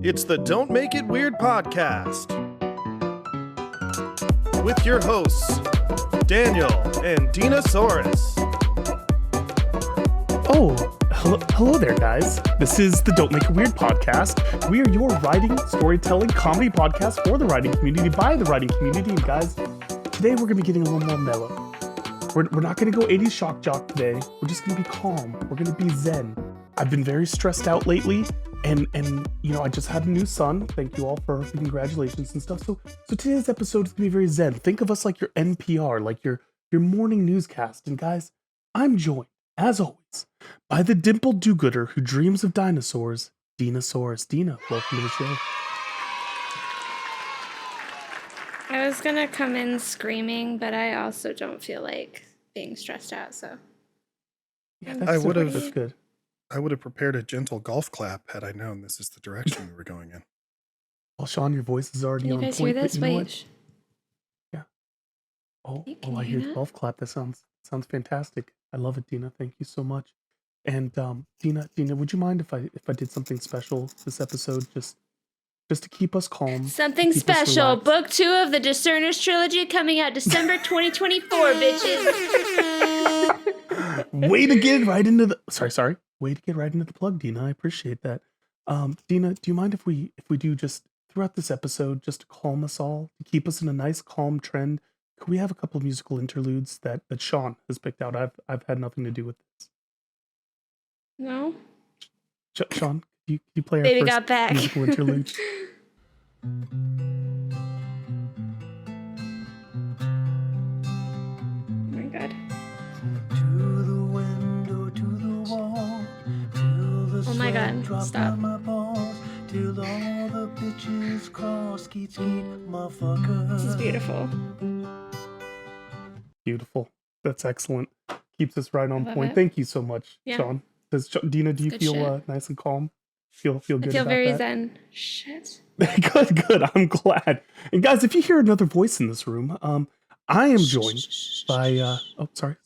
It's the Don't Make It Weird podcast with your hosts, Daniel and Dinasaurus. Oh, hello there, guys. This is the Don't Make It Weird podcast. We are your writing, storytelling, comedy podcast for the writing community, by the writing community. And guys, today we're going to be getting a little more mellow. We're not going to go 80s shock jock today. We're just going to be calm. We're going to be zen. I've been very stressed out lately. And you know, I just had a new son. Thank you all for the congratulations and stuff. So today's episode is going to be very zen. Think of us like your NPR, like your morning newscast. And guys, I'm joined, as always, by the dimpled do-gooder who dreams of dinosaurs, Dinasaurus. Dina, welcome to the show. I was going to come in screaming, but I also don't feel like being stressed out, so. Yeah, that's good. I would have prepared a gentle golf clap had I known this is the direction we were going in. Well, Sean, your voice is already on point. Can you guys hear this? Wait. Yeah. Oh, I hear the golf clap. That sounds fantastic. I love it, Dina. Thank you so much. And Dina, would you mind if I did something special this episode, just to keep us calm? Something special. Book 2 of the Dinasaurus trilogy coming out December 2024, bitches. Way to get right into the sorry. Way to get right into the plug, Dina. I appreciate that. Dina, do you mind if we do just throughout this episode, just to calm us all, to keep us in a nice calm trend, could we have a couple of musical interludes that Sean has picked out? I've had nothing to do with this. No. Sean, can you play our Baby first got back. musical interlude? Oh my god. Oh my god, stop. Till all the bitches call skeet motherfucker. This is beautiful. Beautiful. That's excellent. Keeps us right on Love point. it. Thank you so much, Yeah. Sean. Dina, do you Good feel shit. nice and calm? Feel good I feel about very that? zen. Shit. Good. I'm glad. And guys, if you hear another voice in this room, I am joined by sorry.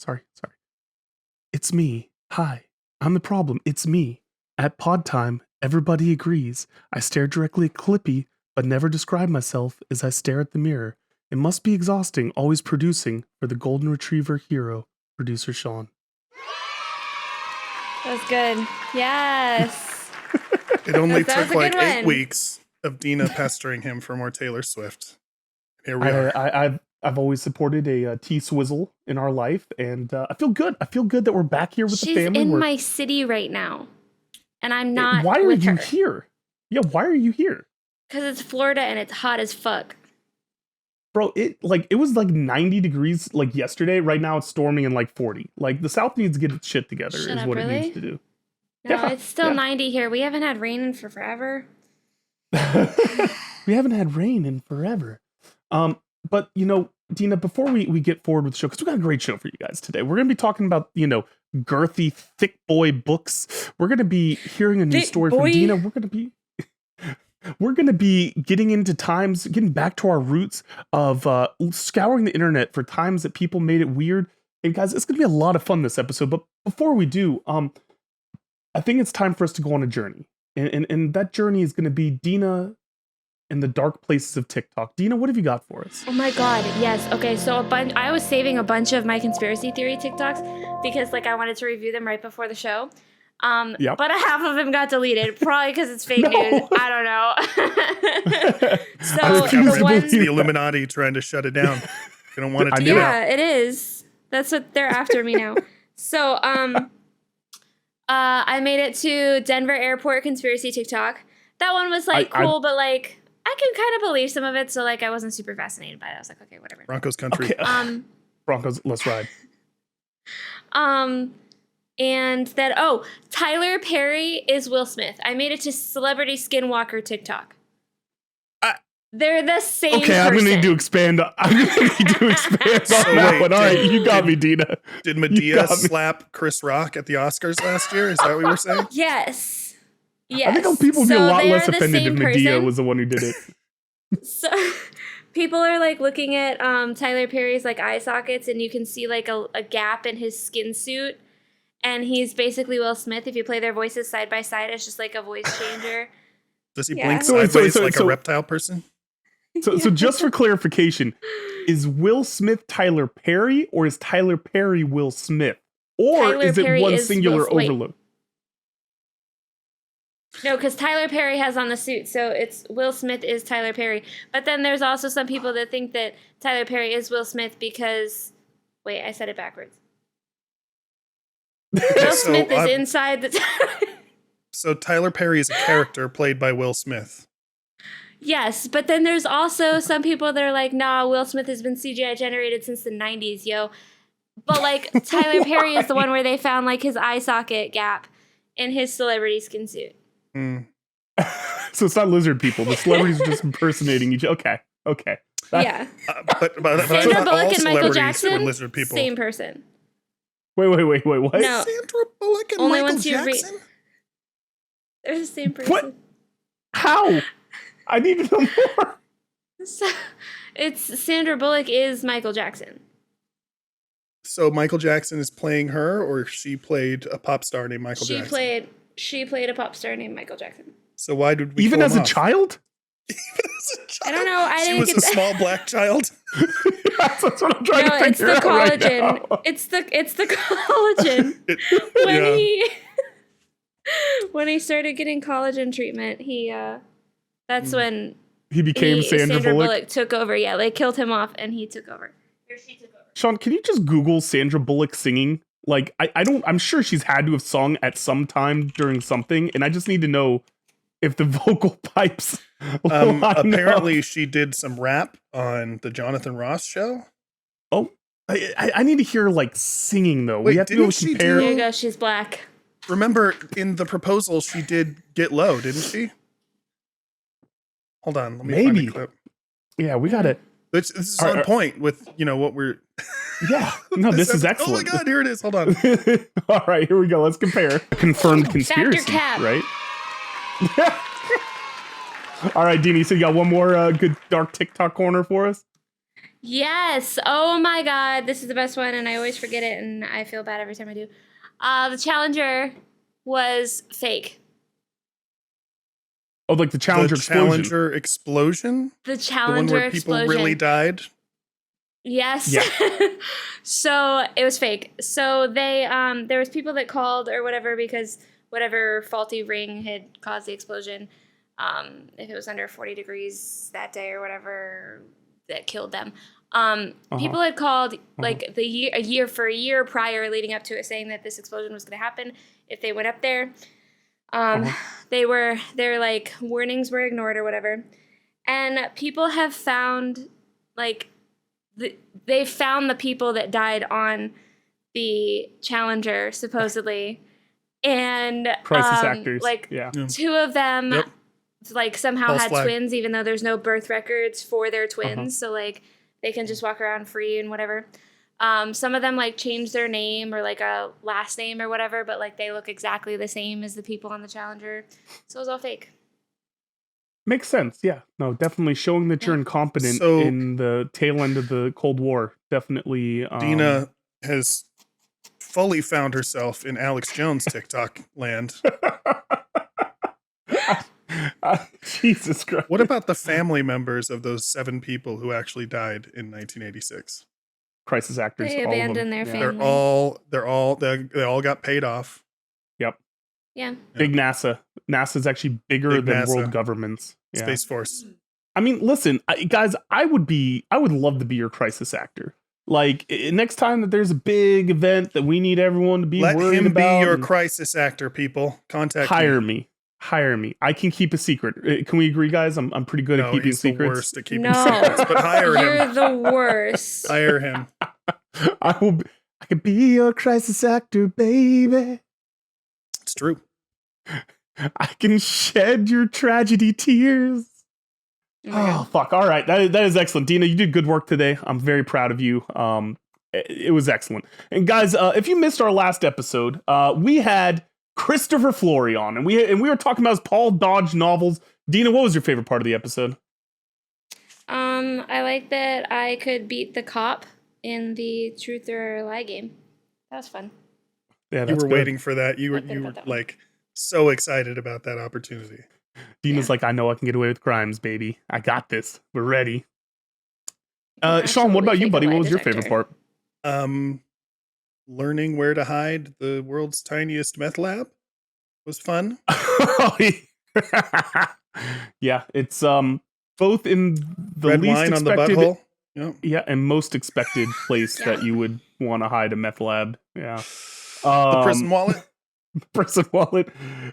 It's me. Hi. I'm the problem. It's me. At pod time, everybody agrees. I stare directly at Clippy, but never describe myself as I stare at the mirror. It must be exhausting, always producing for the golden retriever hero, producer Sean. That was good. Yes. It only That was took a like good 8 one. weeks of Dina pestering him for more Taylor Swift. Here we are. I've always supported a T-Swizzle in our life, and I feel good. I feel good that we're back here with She's the family. in my city right now, and I'm not Why are with you her. here? Yeah, why are you here? Because it's Florida and it's hot as fuck. Bro, it was like 90 degrees like yesterday. Right now it's storming in like 40. Like the South needs to get its shit together Shut is up, what really? it needs to do. No, Yeah, it's still yeah. 90 here. We haven't had rain in for forever. We haven't had rain in forever. But you know, Dina, before we get forward with the show, because we got a great show for you guys today. We're gonna be talking about, you know, girthy, thick boy books. We're gonna be hearing a new Thick story boy. from Dina. We're gonna be getting back to our roots of scouring the internet for times that people made it weird. And guys, it's gonna be a lot of fun this episode. But before we do, I think it's time for us to go on a journey. And that journey is gonna be Dina and the dark places of TikTok. Dina, what have you got for us? Oh my god, yes. Okay, so I was saving a bunch of my conspiracy theory TikToks because like I wanted to review them right before the show. Yep. But half of them got deleted, probably because it's fake No. news. I don't know. So I refuse the to one, It's the Illuminati trying to shut it down. They don't want it to I get knew out. yeah, it is. That's what they're after me now. So I made it to Denver Airport conspiracy TikTok. That one was like cool, but like I can kind of believe some of it, so like I wasn't super fascinated by it. I was like, okay, whatever. Broncos country. Okay. Broncos, let's ride. And then Tyler Perry is Will Smith. I made it to Celebrity Skinwalker TikTok. They're the same Okay, I'm gonna need to expand. I'm gonna need to expand on that wait, one. All right, you got me, Dina. Did You Medea got me. slap Chris Rock at the Oscars last year? Is that what you were saying? Yes. I think people would be a So lot they less are the offended if same Medea person. was the one who did it. So people are like looking at Tyler Perry's like eye sockets, and you can see like a gap in his skin suit. And he's basically Will Smith. If you play their voices side by side, it's just like a voice changer. Does he Yeah. blink So- sideways so- like so- a reptile person? So just for clarification, is Will Smith Tyler Perry or is Tyler Perry Will Smith? Or Tyler is it Perry one is singular wait. overload? No, because Tyler Perry has on the suit, so it's Will Smith is Tyler Perry. But then there's also some people that think that Tyler Perry is Will Smith because wait, I said it backwards. Will Smith is inside the. So Tyler Perry is a character played by Will Smith. Yes, but then there's also some people that are like, nah, Will Smith has been CGI generated since the 90s, yo. But like Tyler Perry is the one where they found like his eye socket gap in his celebrity skin suit. Mm. So it's not lizard people. The celebrities are just impersonating each. Okay. That- Yeah. But I Sandra thought all Bullock and Michael celebrities were Jackson, lizard people. same person. Wait. What? No. Sandra Bullock and Only Michael once you read- Jackson? They're the same person. What? How? I need to know more. So, it's Sandra Bullock is Michael Jackson. So Michael Jackson is playing her, or she played a pop star named Michael Jackson? She played a pop star named Michael Jackson. So why did we Even kill as him a off? child? Even as a child? I don't know. I She didn't was get a that. small black child. That's what I'm trying No, to it's figure the out right collagen. now. It's the collagen. When Yeah. he when he started getting collagen treatment, that's when He became Sandra Bullock. took over. Yeah, they killed him off and he took over. Or she took over. Sean, can you just Google Sandra Bullock singing? Like, I'm sure she's had to have sung at some time during something, and I just need to know if the vocal pipes line Apparently, up. she did some rap on the Jonathan Ross show. Oh, I need to hear, like, singing, though. Wait, we have to go didn't she compare. There you go. She's black. Remember, in the proposal, she did get low, didn't she? Hold on, let me find Maybe. the clip. Yeah, we got it. This is All on right. point with what we're. Yeah. No, this is excellent. Oh my god, here it is. Hold on. All right, here we go. Let's compare. Confirmed conspiracy, cap. right? All right, Deanie, so you got one more good dark TikTok corner for us? Yes. Oh my God. This is the best one, and I always forget it, and I feel bad every time I do. The Challenger was fake. Oh, like the Challenger The explosion. Challenger explosion? The The one Challenger where people explosion. really died? Yes. Yeah. So it was fake. So they there was people that called or whatever because whatever faulty ring had caused the explosion. If it was under 40 degrees that day or whatever that killed them. People had called like a year prior leading up to it saying that this explosion was going to happen if they went up there. Their like warnings were ignored or whatever. And people have found like they found the people that died on the Challenger supposedly, and Crisis actors. like yeah. two of them Yep. like somehow False had flag. twins even though there's no birth records for their twins, so like they can just walk around free and whatever. Some of them like changed their name or like a last name or whatever, but like they look exactly the same as the people on the Challenger, so it was all fake. Makes sense. Yeah. No, definitely showing that you're incompetent So- in the tail end of the Cold War. Definitely. Dina has fully found herself in Alex Jones TikTok land. Jesus Christ. What about the family members of those 7 people who actually died in 1986? Crisis actors? They all of them. abandoned their Yeah. family. They all got paid off. Yep. Yeah. Big NASA. NASA's actually bigger Big than NASA. world governments. Yeah. Space Force. I mean, listen, guys, I would love to be your crisis actor. Like, next time that there's a big event that we need everyone to be Let worried him be about, your and crisis actor, people. Contact hire me. me. I can keep a secret. Can we agree, guys? I'm pretty good at No, keeping he's the secrets. worst at keeping No, secrets, but hire you're him. the worst. Hire him. I could be your crisis actor, baby. It's true. I can shed your tragedy tears. Oh, fuck. All right. That is excellent. Dina, you did good work today. I'm very proud of you. It was excellent. And guys, if you missed our last episode, we had Christopher Flory on, and we were talking about his Paul Dodge novels. Dina, what was your favorite part of the episode? I like that I could beat the cop in the truth or lie game. That was fun. Yeah, You that's were good. waiting for that. You were I could've got that one. like so excited about that opportunity. Dina's like, I know I can get away with crimes, baby. I got this. We're ready. can Sean, what about you, absolutely buddy? fake a What lie was your favorite detector. part? Learning where to hide the world's tiniest meth lab was fun. Yeah, it's both in the Red least wine on the expected, butthole. Yep. yeah, and most expected place that you would want to hide a meth lab. Yeah. The prison wallet. Prison wallet.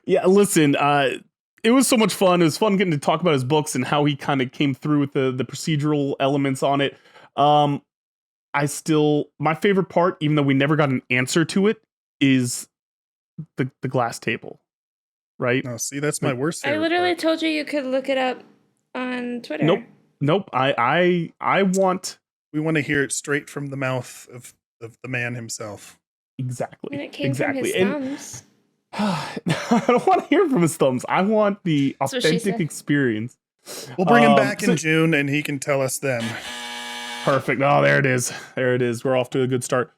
Yeah, listen, it was so much fun. It was fun getting to talk about his books and how he kind of came through with the procedural elements on it. My favorite part, even though we never got an answer to it, is the glass table. Right? No, see, that's my worst. I literally told you could look it up on Twitter. Nope. I want. We want to hear it straight from the mouth of the man himself. Exactly. And it came from his thumbs. I don't want to hear from his thumbs. I want the That's what she authentic said. experience. We'll bring him back in June, and he can tell us then. Perfect. Oh, there it is. There it is. We're off to a good start.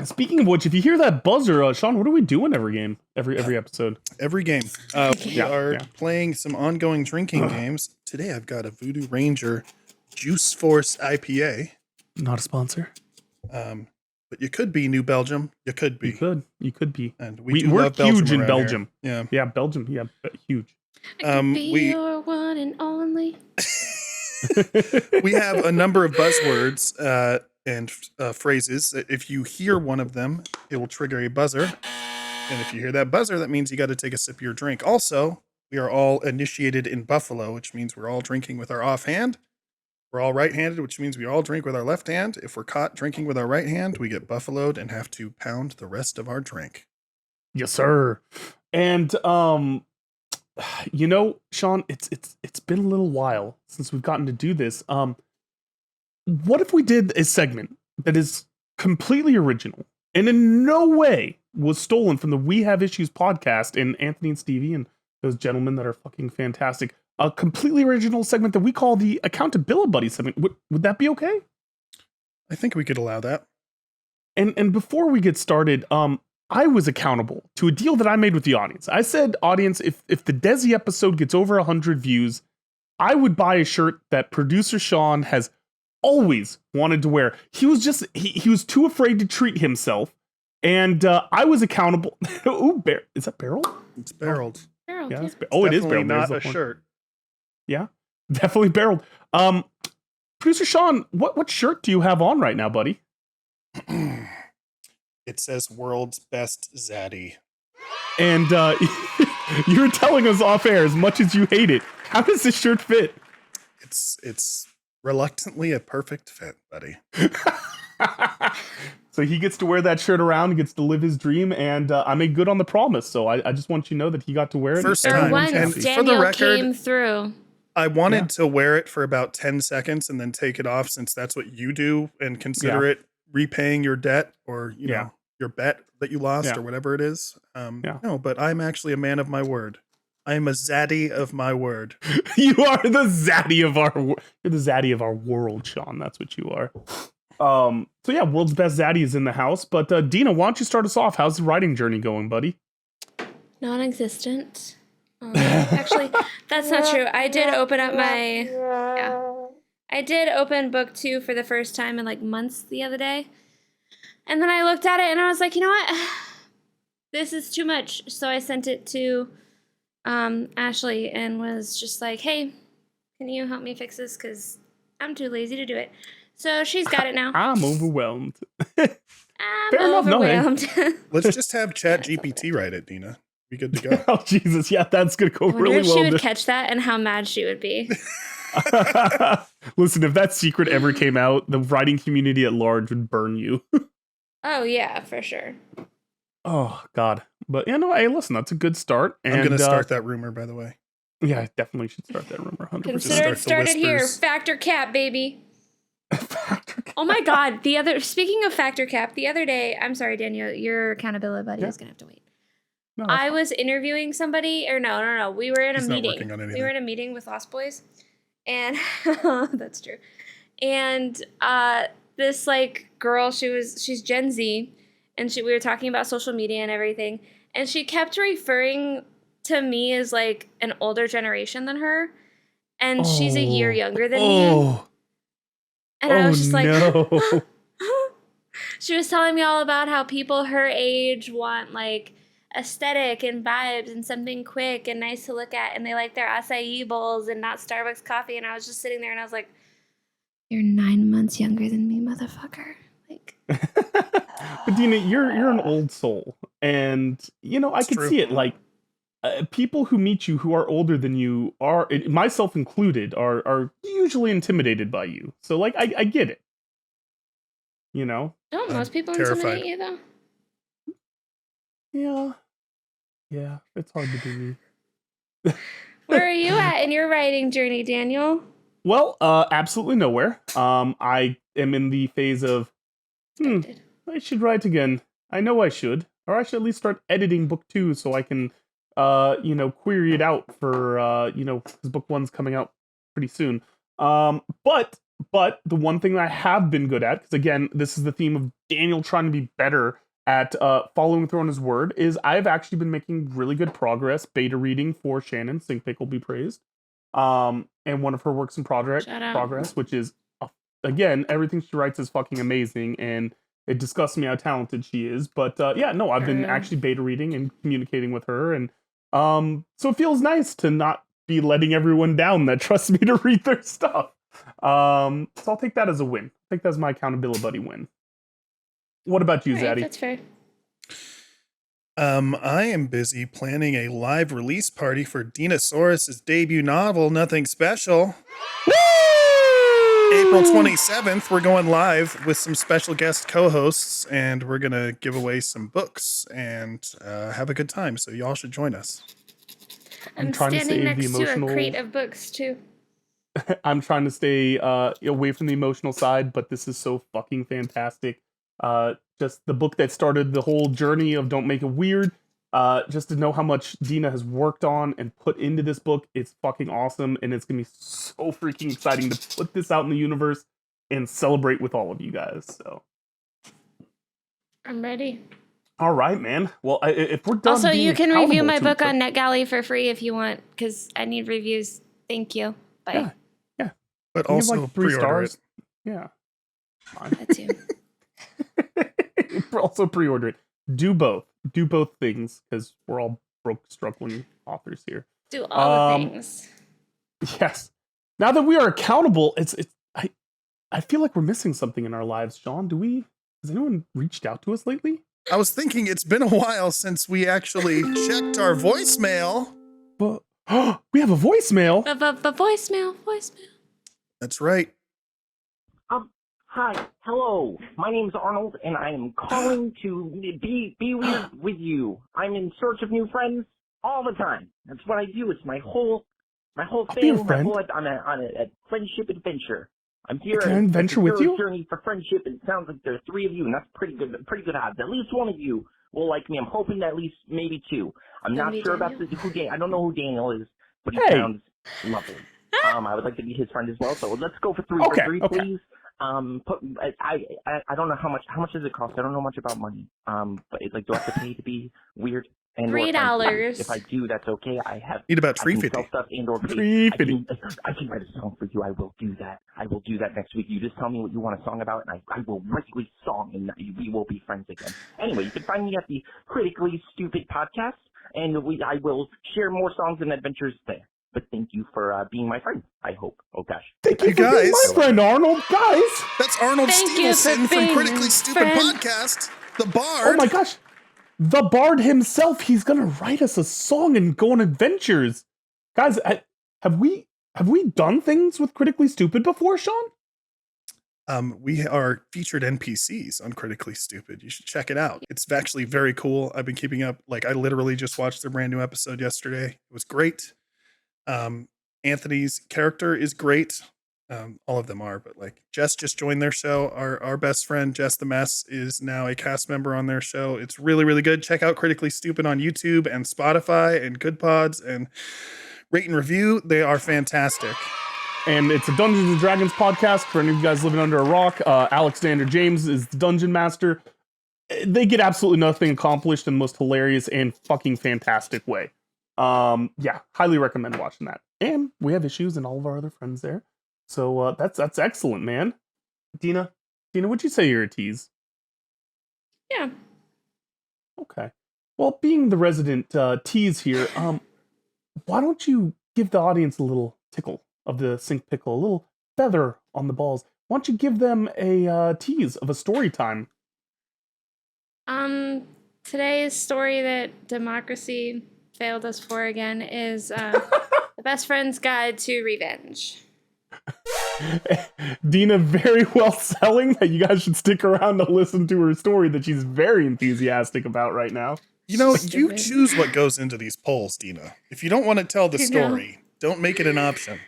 Speaking of which, if you hear that buzzer, Sean, what are we doing every game, every episode? Every game. We are playing some ongoing drinking games. Today I've got a Voodoo Ranger Juice Force IPA. Not a sponsor. But you could be New Belgium. You could be. You could be. And We're love Belgium huge in around Belgium. here. Yeah, Belgium. Yeah, huge. I could be your one and only. We have a number of buzzwords and phrases. If you hear one of them, it will trigger a buzzer. And if you hear that buzzer, that means you got to take a sip of your drink. Also, we are all initiated in Buffalo, which means we're all drinking with our offhand. We're all right-handed, which means we all drink with our left hand. If we're caught drinking with our right hand, we get buffaloed and have to pound the rest of our drink. Yes, sir. And Sean, it's been a little while since we've gotten to do this. What if we did a segment that is completely original and in no way was stolen from the We Have Issues podcast and Anthony and Stevie and those gentlemen that are fucking fantastic? A completely original segment that we call the Accountability Buddy segment. Would that be okay? I think we could allow that. And before we get started, I was accountable to a deal that I made with the audience. I said, audience, if the Desi episode gets over 100 views, I would buy a shirt that producer Sean has always wanted to wear. He was just he was too afraid to treat himself, and I was accountable. Ooh, is that barrel? It's barreled. Barreled, Yeah, yeah. it is Definitely barreled. not There's a the shirt. Yeah, definitely barreled. Producer Sean, what shirt do you have on right now, buddy? It says "World's Best Zaddy." And you were telling us off air, as much as you hate it, how does this shirt fit? It's reluctantly a perfect fit, buddy. So he gets to wear that shirt around, he gets to live his dream, and I made good on the promise. So I just want you to know that he got to wear it. First For time. once, And for the Daniel record, came through. I wanted to wear it for about 10 seconds and then take it off, since that's what you do, and consider it repaying your debt, or you know, your bet that you lost, or whatever it is. No, but I'm actually a man of my word. I am a zaddy of my word. You are the zaddy of our world, Sean. That's what you are. So yeah, world's best zaddy is in the house. But Dina, why don't you start us off? How's the writing journey going, buddy? Non-existent. Actually, that's not true. I did open up I did open book 2 for the first time in like months the other day. And then I looked at it and I was like, you know what? This is too much. So I sent it to Ashley and was just like, hey, can you help me fix this? Because I'm too lazy to do it. So she's got it now. I'm overwhelmed. I'm Fair enough, no, hey. overwhelmed. Let's just have Chat GPT write it, Dina. Be good to go. Oh, Jesus. Yeah, that's going to go I wonder really if well. she would catch that and how mad she would be. Listen, if that secret ever came out, the writing community at large would burn you. Oh, yeah, for sure. Oh, God. But, yeah, no, hey, listen, that's a good start. And, I'm going to start that rumor, by the way. Yeah, I definitely should start that rumor. 100%. Consider it Start the started here. whispers. Factor cap, baby. Oh my God. Speaking of factor cap, the other day, I'm sorry, Daniel, your accountability buddy is going to have to wait. No, I was interviewing somebody, or no. We were in a He's not meeting. working on anything. We were in a meeting with Lost Boys. And that's true. And this like girl, she's Gen Z, and we were talking about social media and everything. And she kept referring to me is like an older generation than her, and she's a year younger than me. Oh, And I was just like, no. she was telling me all about how people her age want like aesthetic and vibes and something quick and nice to look at, and they like their acai bowls and not Starbucks coffee. And I was just sitting there and I was like, you're 9 months younger than me, motherfucker. Like, But Dina, you're an old soul, and you know I It's could true. see it. Like people who meet you who are older than you are, myself included, are usually intimidated by you. So like I get it. You know. don't I'm most people terrified. intimidate you though? Yeah, it's hard to be me. Where are you at in your writing journey, Daniel? Well, absolutely nowhere. I am in the phase of, I should write again. I know I should, or I should at least start editing book 2 so I can, query it out for, because book 1's coming out pretty soon. But the one thing that I have been good at, because again, this is the theme of Daniel trying to be better at following through on his word, is I've actually been making really good progress beta reading for Shannon, Sinkpick will be praised. And one of her works in progress, which is, again, everything she writes is fucking amazing, and it disgusts me how talented she is. But I've been actually beta reading and communicating with her, and so it feels nice to not be letting everyone down that trusts me to read their stuff. So I'll take that as a win. I think that's my accountability buddy win. What about you, Zaddy? That's fair. I am busy planning a live release party for Dinasaurus' debut novel, Nothing Special. April 27th, we're going live with some special guest co-hosts, and we're going to give away some books and have a good time, so y'all should join us. I'm trying to standing save the next to a emotional- crate of books too. I'm trying to stay away from the emotional side, but this is so fucking fantastic. Just the book that started the whole journey of Don't Make It Weird. Just to know how much Dina has worked on and put into this book, it's fucking awesome, and it's gonna be so freaking exciting to put this out in the universe and celebrate with all of you guys. So, I'm ready. all right, man. Well, if we're done, Also, being you can review accountable my to book each on NetGalley for free if you want, because I need reviews. Thank you. Bye. Yeah. But Can you also give, like, 3 pre-order stars? it. Yeah. Fine. That too. Also pre-order it. Do both things, because we're all broke, struggling authors here. Do all the things. Yes. Now that we are accountable, I feel like we're missing something in our lives, Sean. Has anyone reached out to us lately? I was thinking it's been a while since we actually checked our voicemail. But we have a voicemail. Voicemail. That's right. Hi, hello. My name's Arnold, and I am calling to be weird with you. I'm in search of new friends all the time. That's what I do. It's my whole be your thing. friend. I'm on a friendship adventure. I'm here Can I adventure with you? Journey for friendship, and it sounds like there are 3 of you, and that's pretty good odds. At least one of you will like me. I'm hoping that at least maybe 2. I'm not sure about I don't know who Daniel is, but he sounds lovely. I would like to be his friend as well. So let's go for 3 for 3, please. I don't know how much does it cost? I don't know much about money. But it's like, do I have to pay to be weird? And $3. If I do, that's okay. Need about I can $3.50. sell stuff and or pay. $3.50. I can write a song for you. I will do that. I will do that next week. You just tell me what you want a song about, and I will write you a song, and we will be friends again. Anyway, you can find me at the Critically Stupid Podcast, and I will share more songs and adventures there. But thank you for being my friend, I hope. Oh, gosh. Thank you You for being guys. my friend, Arnold. Guys. That's Arnold Thank you for Stevenson from being Critically Stupid friend. Podcast, the Bard. Oh my gosh. The Bard himself. He's going to write us a song and go on adventures. Guys, have we done things with Critically Stupid before, Sean? We are featured NPCs on Critically Stupid. You should check it out. It's actually very cool. I've been keeping up. Like, I literally just watched their brand new episode yesterday. It was great. Anthony's character is great. All of them are, but like Jess just joined their show. Our best friend Jess the Mess is now a cast member on their show. It's really, really good. Check out Critically Stupid on YouTube and Spotify and Good Pods and rate and review. They are fantastic. And it's a Dungeons and Dragons podcast for any of you guys living under a rock. Alexander James is the dungeon master. They get absolutely nothing accomplished in the most hilarious and fucking fantastic way. Yeah, highly recommend watching that. And we have issues and all of our other friends there. So that's excellent, man. Dina, would you say you're a tease? Yeah. Okay. Well, being the resident tease here, why don't you give the audience a little tickle of the sink pickle, a little feather on the balls? Why don't you give them a tease of a story time? Today's story that democracy failed us for again is The Best Friend's Guide to Revenge. Dina very well selling that you guys should stick around to listen to her story that she's very enthusiastic about right now. You know, you Stupid. choose what goes into these polls, Dina. If you don't want to tell the story, don't make it an option.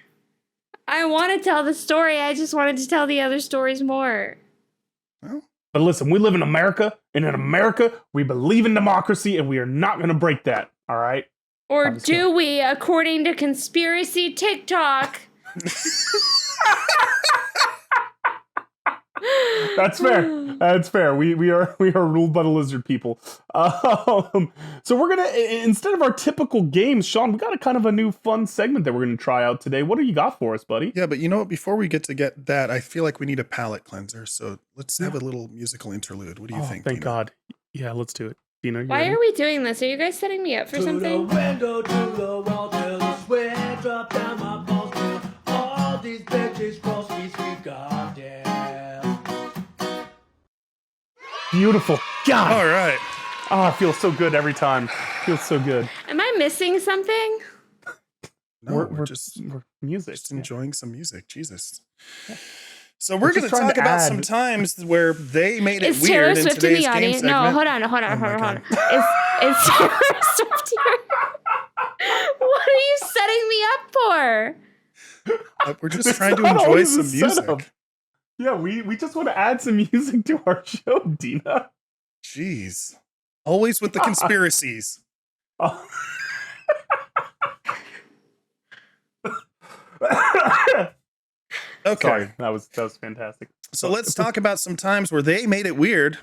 I want to tell the story. I just wanted to tell the other stories more. Well, But listen, we live in America, and in America, we believe in democracy, and we are not going to break that, all right? Or do we, according to conspiracy TikTok? That's fair. That's fair. We are ruled by the lizard people. So we're gonna, instead of our typical games, Sean, we got a kind of a new fun segment that we're gonna try out today. What do you got for us, buddy? yeah, but you know what? Before we get that, I feel like we need a palate cleanser. So let's have a little musical interlude. What do you think? Thank Dina? God. Yeah, let's do it. Dina, Why are we doing this? Are you guys setting me up for something? To the window, to the wall, till the sweat drop down my balls, till all these bitches cross me, sweet goddamn. Beautiful. God. All right. Oh, I feel so good every time. Feels so good. Am I missing something? No, we're just music. enjoying some music. Jesus. So we're just going to trying talk to about add- some times where they made it Is Taylor weird in Swift in today's the game audience? segment. No, hold on. Oh my Hold on. God. Is Taylor Swift here? What are you setting me up for? We're just trying to not enjoy always some a setup. music. Yeah, we just want to add some music to our show, Dina. Jeez. Always with the conspiracies. Oh. Okay. Sorry, that was fantastic. So let's talk about some times where they made it weird.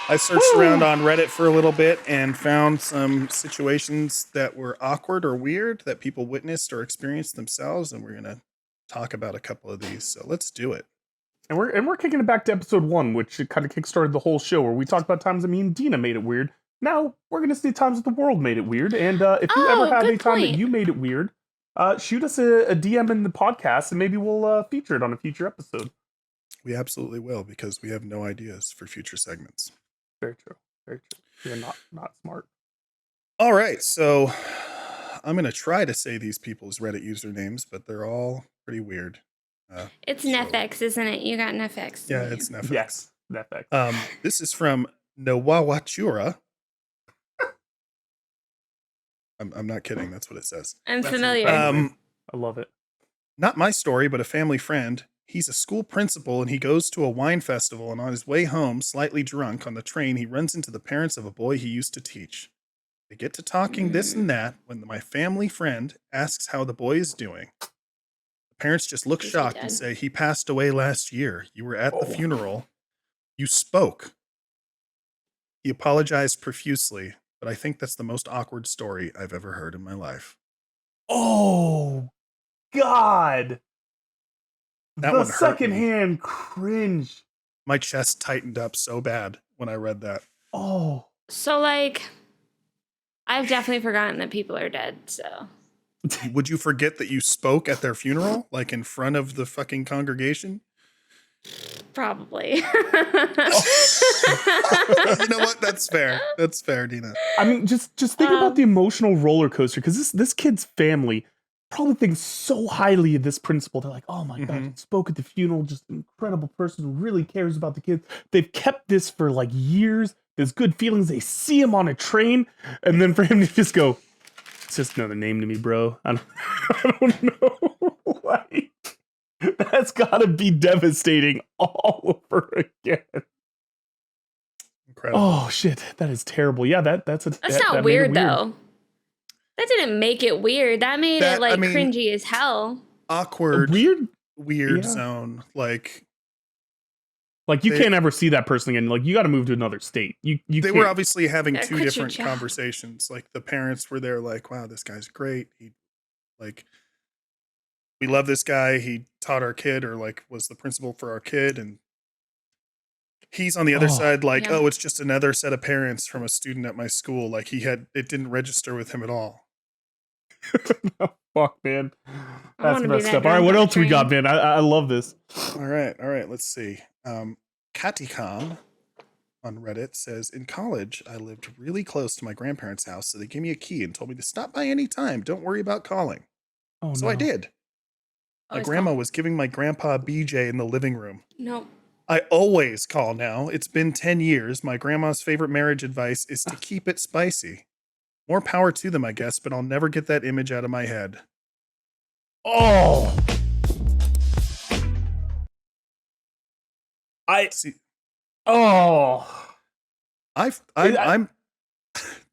I searched around on Reddit for a little bit and found some situations that were awkward or weird that people witnessed or experienced themselves, and we're going to talk about a couple of these. So let's do it. And we're kicking it back to episode 1, which kind of kickstarted the whole show, where we talked about times that me and Dina made it weird. Now we're gonna see times that the world made it weird. And if you ever have any time that you made it weird, shoot us a DM in the podcast, and maybe we'll feature it on a future episode. We absolutely will, because we have no ideas for future segments. Very true. Very true. You're not smart. All right, so I'm going to try to say these people's Reddit usernames, but they're all pretty weird. It's Netflix, isn't it? You got Netflix. Yeah, it's Netflix. Yes, Netflix. This is from Nawawachura. I'm not kidding. That's what it says. I'm familiar. I love it. Not my story, but a family friend. He's a school principal, and he goes to a wine festival, and on his way home, slightly drunk, on the train, he runs into the parents of a boy he used to teach. They get to talking this and that when my family friend asks how the boy is doing. The parents just look shocked and say, he passed away last year. You were at the funeral. You spoke. He apologized profusely, but I think that's the most awkward story I've ever heard in my life. Oh, God. That the one hurt me. secondhand cringe. My chest tightened up so bad when I read that. Oh. So, like, I've definitely forgotten that people are dead, so. Would you forget that you spoke at their funeral? Like in front of the fucking congregation? Probably. You know what? That's fair. That's fair, Dina. I mean, just think about the emotional roller coaster, because this kid's family probably thinks so highly of this principal. They're like, oh my God, he spoke at the funeral, just an incredible person who really cares about the kids. They've kept this for like years. There's good feelings. They see him on a train, and then for him to just go, it's just another name to me, bro. I don't know. Like, that's gotta be devastating all over again. Incredible. Oh shit, that is terrible. Yeah, that's That's that not made it weird, though. That didn't make it weird. That made it, like, cringy as hell. Awkward. Weird Weird zone. Like, Like, you can't ever see that person again. Like, you got to move to another state. They were obviously having Yeah, two quit your different job. conversations. Like, the parents were there like, wow, this guy's great. We love this guy. He taught our kid, or like was the principal for our kid. And he's on the other side like, Yeah. oh, it's just another set of parents from a student at my school. Like, it didn't register with him at all. Oh, fuck, man. I That's wanna be messed that up. All right, drunk what on a else we got, train. man? I love this. All right. Let's see. Katikon on Reddit says, in college, I lived really close to my grandparents' house, so they gave me a key and told me to stop by any time. Don't worry about calling. Oh, So no. I did. My Always grandma call. was giving my grandpa BJ in the living room. No. I always call now. It's been 10 years. My grandma's favorite marriage advice is to keep it spicy. More power to them, I guess, but I'll never get that image out of my head. Oh. See, Oh. I'm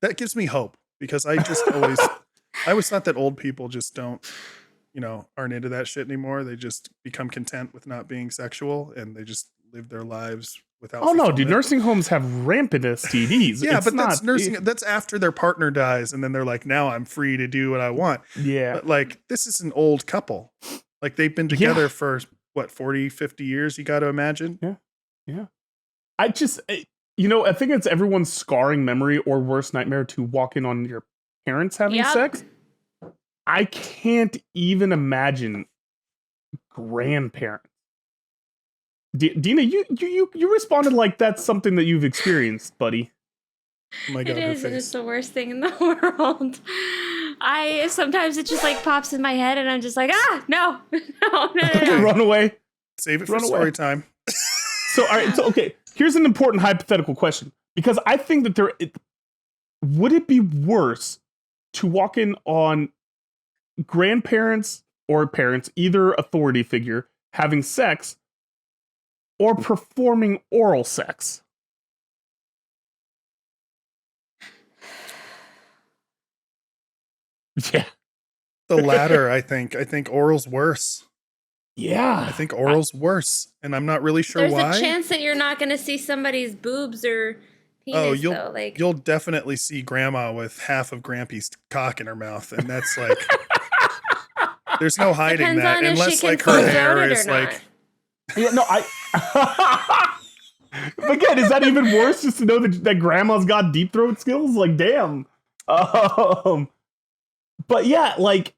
that gives me hope, because I just I always thought that old people just don't, aren't into that shit anymore. They just become content with not being sexual, and they just live their lives without. Oh, no, dude. fulfillment. Nursing homes have rampant STDs. Yeah, It's but not, that's nursing. That's after their partner dies, and then they're like, now I'm free to do what I want. Yeah. But like, this is an old couple. Like, they've been together for what, 40, 50 years, you got to imagine? Yeah. I think it's everyone's scarring memory or worst nightmare to walk in on your parents having Yep. sex. I can't even imagine grandparents. Dina, you responded like that's something that you've experienced, buddy. Oh my God, It her is, and it's face. the worst thing in the world. Sometimes it just like pops in my head, and I'm just like, no. Run away. Save it for Run away. story time. So, all right. So, okay. Here's an important hypothetical question, because I think that would it be worse to walk in on grandparents or parents, either authority figure, having sex or performing oral sex? Yeah. The latter, I think. I think oral's worse. Yeah. I think oral's worse, and I'm not really sure There's why. a chance that you're not going to see somebody's boobs or penis, though. Like, you'll definitely see grandma with half of Grampy's cock in her mouth, and that's like, there's no hiding Depends that, on if she unless can like her full-throat hair it or is not. like. Yeah, no, Again, is that even worse just to know that grandma's got deep throat skills? Like, damn. But yeah, like,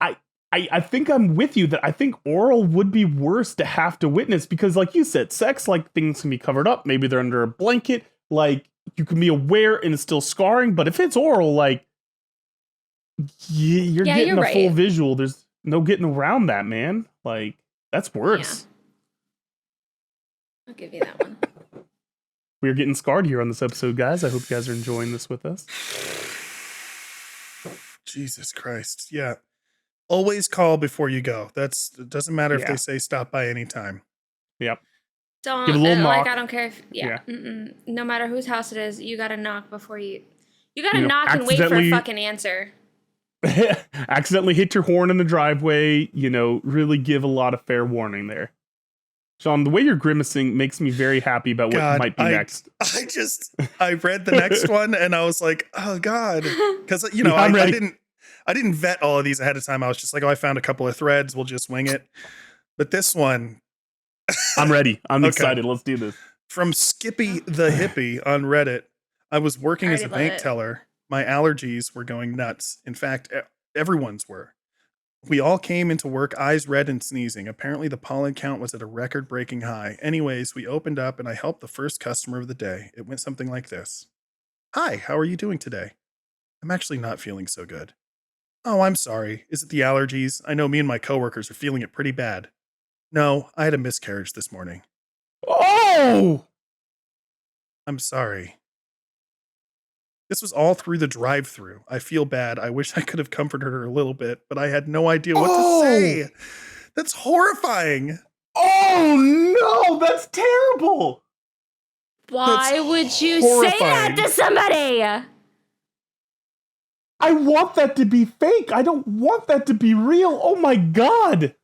I think I'm with you that I think oral would be worse to have to witness, because like you said, sex, like, things can be covered up. Maybe they're under a blanket. Like, you can be aware and it's still scarring. But if it's oral, like, you're getting a full visual. There's no getting around that, man. Like, that's worse. Yeah. I'll give you that one. We're getting scarred here on this episode, guys. I hope you guys are enjoying this with us. Jesus Christ. Yeah. Always call before you go. It doesn't matter if they say stop by anytime. Yep. Don't, Give a little knock. I don't care if, no matter whose house it is, you got to knock before you got to knock and wait for a fucking answer. Accidentally hit your horn in the driveway, really give a lot of fair warning there. Sean, the way you're grimacing makes me very happy about what might be next. I read the next one and I was like, oh God. Because, I didn't vet all of these ahead of time. I was just like, I found a couple of threads. We'll just wing it. But this one. I'm ready. I'm excited. Let's do this. From Skippy the Hippie on Reddit. I was working as a bank teller. My allergies were going nuts. In fact, everyone's were. We all came into work, eyes red and sneezing. Apparently the pollen count was at a record-breaking high. Anyways, we opened up and I helped the first customer of the day. It went something like this. Hi, how are you doing today? I'm actually not feeling so good. Oh, I'm sorry. Is it the allergies? I know me and my coworkers are feeling it pretty bad. No, I had a miscarriage this morning. Oh! I'm sorry. This was all through the drive-thru. I feel bad. I wish I could have comforted her a little bit, but I had no idea what to say. That's horrifying. Oh, no, that's terrible. Why would you say that to somebody? I want that to be fake. I don't want that to be real. Oh, my God.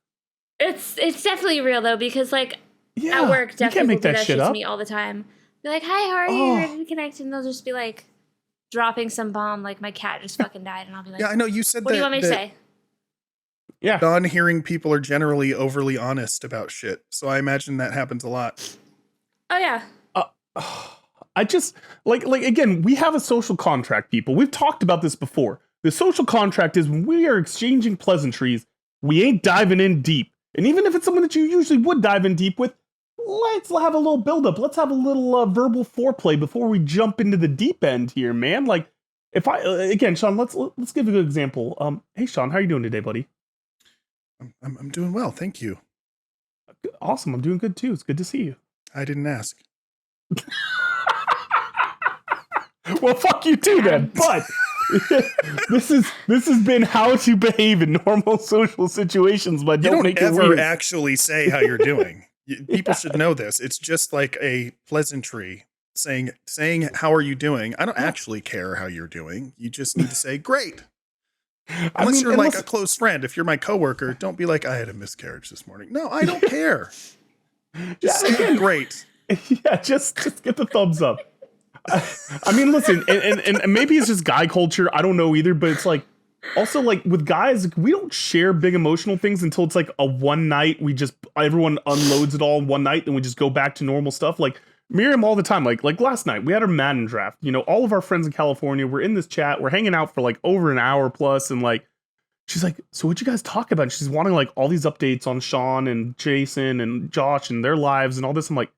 It's definitely real, though, because, like, Yeah, At work, you deaf can't people make do that that shit shit to up. me all the time. Be like, "Hi, how are you? Ready to connect?" And they'll just be like, dropping some bomb, like my cat just fucking died, and I'll be like, Yeah, I know you said "What that. do you want me to say?" Yeah. Non-hearing people are generally overly honest about shit, so I imagine that happens a lot. Oh yeah. I just like again, we have a social contract, people. We've talked about this before. The social contract is when we are exchanging pleasantries, we ain't diving in deep. And even if it's someone that you usually would dive in deep with, let's have a little buildup. Let's have a little verbal foreplay before we jump into the deep end here, man. Like, if I again, Sean, let's give a good example. Hey, Sean, how are you doing today, buddy? I'm doing well, thank you. Awesome, I'm doing good too. It's good to see you. I didn't ask. Well, fuck you too, then. But this has been how to behave in normal social situations. But You don't don't make it ever weird. actually say how you're doing. People should know this. It's just like a pleasantry saying how are you doing. I don't actually care how you're doing. You just need to say great. Unless you're like a close friend. If you're my coworker, don't be like, I had a miscarriage this morning. No, I don't care. Just say great. Yeah, just get the thumbs up. I mean, listen, and maybe it's just guy culture. I don't know either, but it's like also like with guys, we don't share big emotional things until it's like a one night. Everyone unloads it all in one night, then we just go back to normal stuff. Like Miriam all the time. Like last night, we had our Madden draft. You know, all of our friends in California, we're in this chat, we're hanging out for like over an hour plus, and like she's like, so what'd you guys talk about? And she's wanting like all these updates on Sean and Jason and Josh and their lives and all this. I'm like,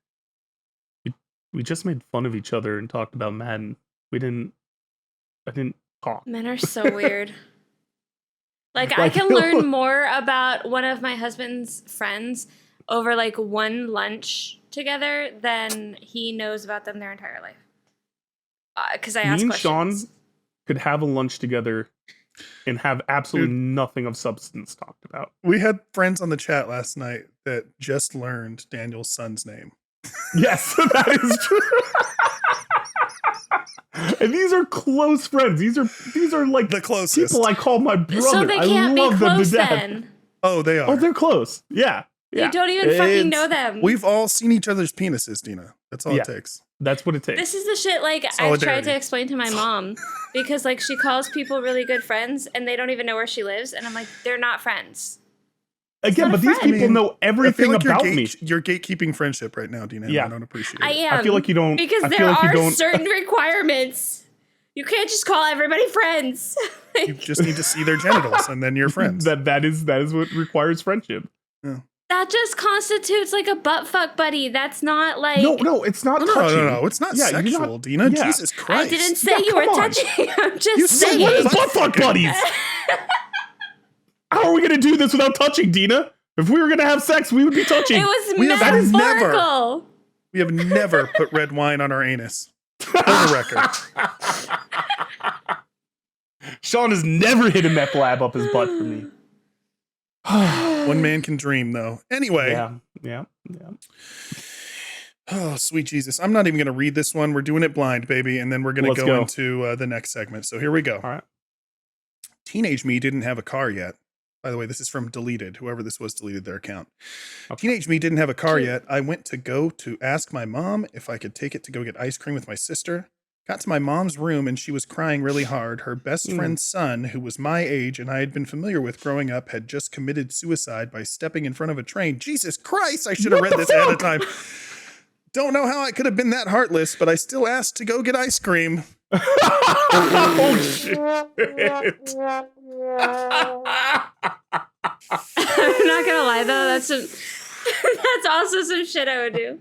we just made fun of each other and talked about Madden. I didn't talk. Men are so weird. Like I can learn more about one of my husband's friends over like one lunch together than he knows about them their entire life. Because I ask Me and questions. Sean could have a lunch together and have absolutely nothing of substance talked about. We had friends on the chat last night that just learned Daniel's son's name. Yes, that is true. And these are close friends. These are like The closest. people I call my brother. So they can't I love be close them to death. then. Oh, they are. Oh, they're close. Yeah. You don't even fucking know them. We've all seen each other's penises, Dina. That's all it takes. That's what it takes. This is the shit like I've Solidarity. tried to explain to my mom because like she calls people really good friends and they don't even know where she lives and I'm like, they're not friends. Again, not a but these friend. people know I feel everything like about me. you're gatekeeping friendship right now, Dina. Yeah. I don't appreciate it. I am. I feel like you don't. Because I feel there like you are don't. certain requirements. You can't just call everybody friends. You just need to see their genitals and then you're friends. that is what requires friendship. That just constitutes like a butt fuck buddy. That's not like No, it's not touching. No. It's not Yeah, you're sexual, not- Dina. yeah. Jesus I Christ. didn't say Yeah, you were come on. touching. I'm just You said saying. What is Butt butt fuck fucking. buddies? How are we gonna do this without touching, Dina? If we were gonna have sex, we would be touching. It was We have metaphorical. We have never put red wine on our anus. For the record. Sean has never hit a meth lab up his butt for me. One man can dream, though. Anyway. Yeah. Oh, sweet Jesus. I'm not even going to read this one. We're doing it blind, baby. And then we're going to go into the next segment. So here we go. All right. Teenage me didn't have a car yet. By the way, this is from Deleted. Whoever this was deleted their account. Okay. Teenage me didn't have a car yet. I went to go to ask my mom if I could take it to go get ice cream with my sister. Got to my mom's room and she was crying really hard. Her best friend's son, who was my age and I had been familiar with growing up, had just committed suicide by stepping in front of a train. Jesus Christ, I should have read this ahead of time. Don't know how I could have been that heartless, but I still asked to go get ice cream. Oh, shit. I'm not gonna lie though, that's also some shit I would do.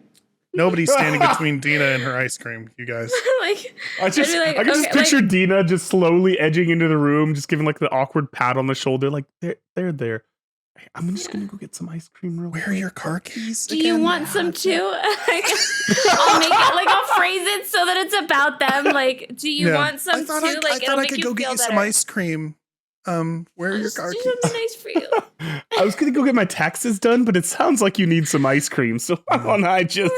Nobody's standing between Dina and her ice cream, you guys. Like I can okay, just picture like- Dina just slowly edging into the room, just giving like the awkward pat on the shoulder, like they're there. Hey, I'm just gonna go get some ice cream real quick. Where are your car keys? Do you want some too? Like, I'll make it like I'll phrase it so that it's about them. Like, do you want some too? Like, it'll make you feel better. some ice cream. Where are your car Do keys? something nice for you. I was gonna go get my taxes done, but it sounds like you need some ice cream, so why don't I just?